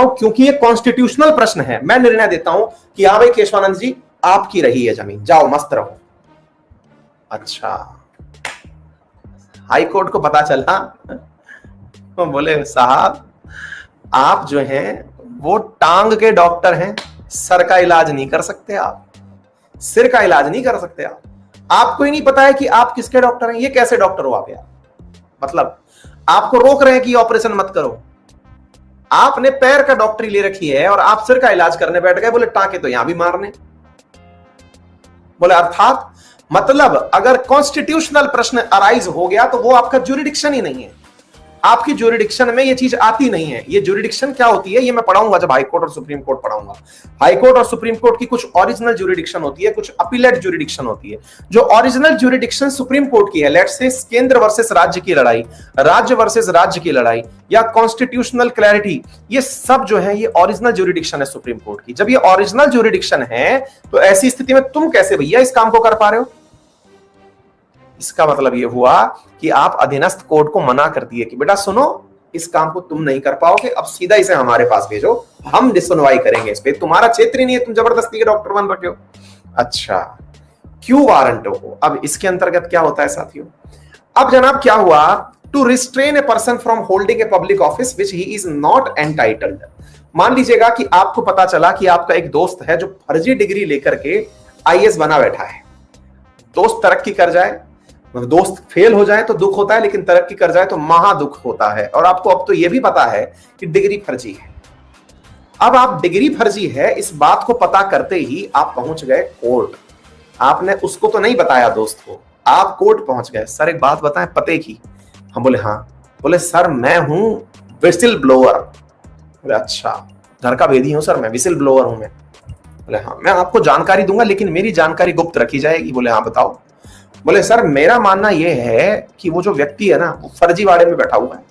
हूं क्योंकि ये कॉन्स्टिट्यूशनल प्रश्न है। मैं निर्णय देता हूं कि हाँ भाई केशवानंद जी, आपकी रही है जमीन, जाओ मस्त रहो। अच्छा, हाई कोर्ट को पता चला, तो बोले साहब आप जो हैं वो टांग के डॉक्टर हैं, सर का इलाज नहीं कर सकते आप, सिर का इलाज नहीं कर सकते आप। आपको ही नहीं पता है कि आप किसके डॉक्टर हैं, ये कैसे डॉक्टर हो आप यार? मतलब आपको रोक रहे हैं कि ऑपरेशन मत करो, आपने पैर का डॉक्टरी ले रखी है और आप सिर का इलाज करने बैठ गए, बोले टांके तो यहां भी मारने। बोले अर्थात मतलब अगर कॉन्स्टिट्यूशनल प्रश्न अराइज हो गया तो वो आपका ज्यूरिडिक्शन ही नहीं है, आपकी ज्यूरिडिक्शन में ये चीज आती नहीं है। ये ज्यूरिडिक्शन क्या होती है ये मैं पढ़ाऊंगा जब हाई कोर्ट और सुप्रीम कोर्ट पढ़ाऊंगा। हाई कोर्ट और सुप्रीम कोर्ट की कुछ ओरिजिनल ज्यूरिडिक्शन होती है, कुछ अपीलेट ज्यूरिडिक्शन होती है। जो ओरिजिनल ज्यूरिडिक्शन सुप्रीम कोर्ट की है, लेट्स से केंद्र वर्सेस राज्य की लड़ाई, राज्य वर्सेस राज्य की लड़ाई, या कॉन्स्टिट्यूशनल क्लैरिटी, ये सब जो है ये ओरिजिनल ज्यूरिडिक्शन है सुप्रीम कोर्ट की। जब ये ओरिजिनल ज्यूरिडिक्शन है तो ऐसी स्थिति में तुम कैसे भैया इस काम को कर पा रहे हो? इसका मतलब यह हुआ कि आप अधीनस्थ कोर्ट को मना कर दिए कि बेटा सुनो, इस काम को तुम नहीं कर पाओगे, अब सीधा इसे हमारे पास भेजो, हम सुनवाई करेंगे इस पे, तुम्हारा क्षेत्र ही नहीं है, तुम जबरदस्ती के डॉक्टर बन रखे हो। अच्छा, क्यू वारंटो को, अब इसके अंतर्गत क्या होता है साथियों? अब जनाब क्या हुआ, to restrain a person from holding a public office which he is not entitled. मान लीजिएगा कि आपको पता चला कि आपका एक दोस्त है जो फर्जी डिग्री लेकर के आईएएस बना बैठा है। दोस्त तरक्की कर जाए, दोस्त फेल हो जाए तो दुख होता है, लेकिन तरक्की कर जाए तो महा दुख होता है। और आपको अब तो यह भी पता है कि डिग्री फर्जी है। अब आप डिग्री फर्जी है इस बात को पता करते ही आप पहुंच गए कोर्ट। आपने उसको तो नहीं बताया दोस्त को, आप कोर्ट पहुंच गए। सर एक बात बताएं पते की? हम बोले हाँ। बोले सर मैं हूं विसिल ब्लोअर। बोले अच्छा, घर का भेदी हूं सर मैं, विसिल ब्लोअर हूं मैं। बोले हाँ, मैं आपको जानकारी दूंगा लेकिन मेरी जानकारी गुप्त रखी जाएगी। बोले हाँ बताओ। बोले सर मेरा मानना यह है कि वो जो व्यक्ति है ना वो फर्जीवाड़े में बैठा हुआ है।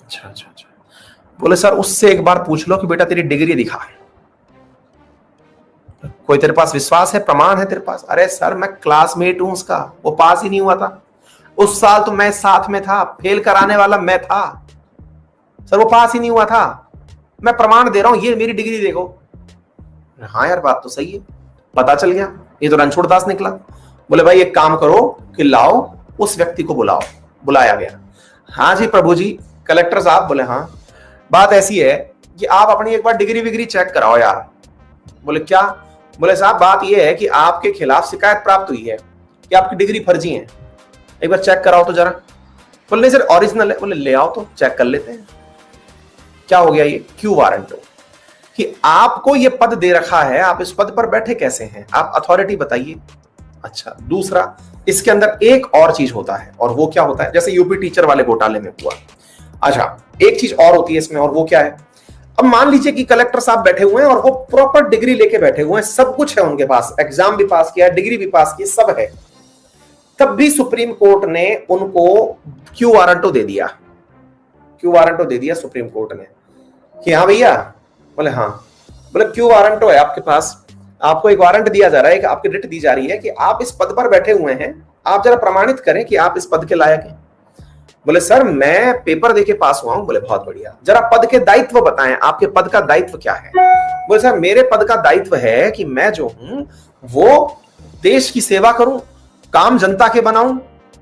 अच्छा अच्छा अच्छा। बोले सर उससे एक बार पूछ लो कि बेटा तेरी डिग्री दिखा, कोई तेरे पास विश्वास है, प्रमाण है तेरे पास? अरे सर मैं क्लासमेट हूं उसका, वो पास ही नहीं हुआ था उस साल, तो मैं साथ में था, फेल कराने वाला मैं था सर, वो पास ही नहीं हुआ था, मैं प्रमाण दे रहा हूं, ये मेरी डिग्री देखो। हाँ यार बात तो सही है, पता चल गया, ये तो रणछोड़ दास निकला। बोले भाई एक काम करो कि लाओ उस व्यक्ति को बुलाओ। बुलाया गया। हाँ जी प्रभु जी, कलेक्टर साहब। बोले हाँ, बात ऐसी है कि आप अपनी एक बार डिग्री विग्री चेक कराओ यार। बोले क्या? बोले साहब बात यह है कि आपके खिलाफ शिकायत प्राप्त हुई है कि आपकी डिग्री फर्जी है, एक बार चेक कराओ तो जरा। बोले नहीं सर ओरिजिनल है। बोले ले आओ तो चेक कर लेते हैं। क्या हो गया ये? क्यू वारंट कि आपको ये पद दे रखा है, आप इस पद पर बैठे कैसे हैं, आप अथॉरिटी बताइए। अच्छा, दूसरा इसके अंदर एक और चीज होता है, और वो क्या होता है, जैसे यूपी टीचर वाले घोटाले में हुआ। अच्छा, एक चीज और होती है इसमें, और वो क्या है? अब मान लीजिए कि कलेक्टर साहब बैठे हुए हैं और वो प्रॉपर डिग्री लेके बैठे हुए हैं, सब कुछ है उनके पास, एग्जाम भी पास किया, डिग्री भी पास की, सब है, तब भी सुप्रीम कोर्ट ने उनको क्यू वारंटो दे दिया। क्यू वारंटो दे दिया सुप्रीम कोर्ट ने कि हाँ भैया। बोले हाँ। बोले क्यू वारंटो है आपके पास, आपको एक वारंट दिया जा रहा है कि आपकी रिट दी जा रही है कि आप इस पद पर बैठे हुए हैं, आप जरा प्रमाणित करें कि आप इस पद के लायक हैं। बोले सर मैं पेपर देके पास हुआ हूं। बोले बहुत बढ़िया, जरा पद के दायित्व बताएं, आपके पद का दायित्व क्या है? बोले सर मेरे पद का दायित्व है कि मैं जो हूं वो देश की सेवा करूं, काम जनता के बनाऊं।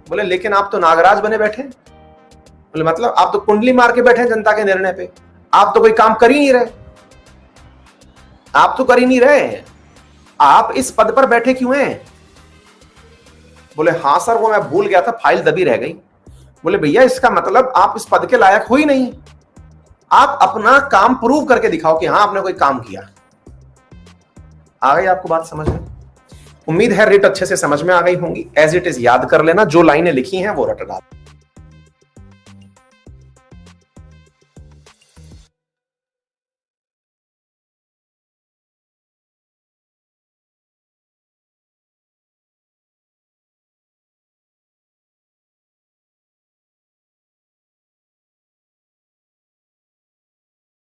बोले लेकिन आप तो नागराज बने बैठे। बोले मतलब आप तो कुंडली मार के बैठे जनता के निर्णय पे, आप तो कोई काम कर ही नहीं रहे, आप तो कर ही नहीं रहे, आप इस पद पर बैठे क्यों हैं? बोले हाँ सर वो मैं भूल गया था, फाइल दबी रह गई। बोले भैया इसका मतलब आप इस पद के लायक हो ही नहीं, आप अपना काम प्रूव करके दिखाओ कि हाँ आपने कोई काम किया। आ गई आपको बात समझ में? उम्मीद है रिट अच्छे से समझ में आ गई होंगी। एज इट इज याद कर लेना, जो लाइनें लिखी हैं वो रट डाल।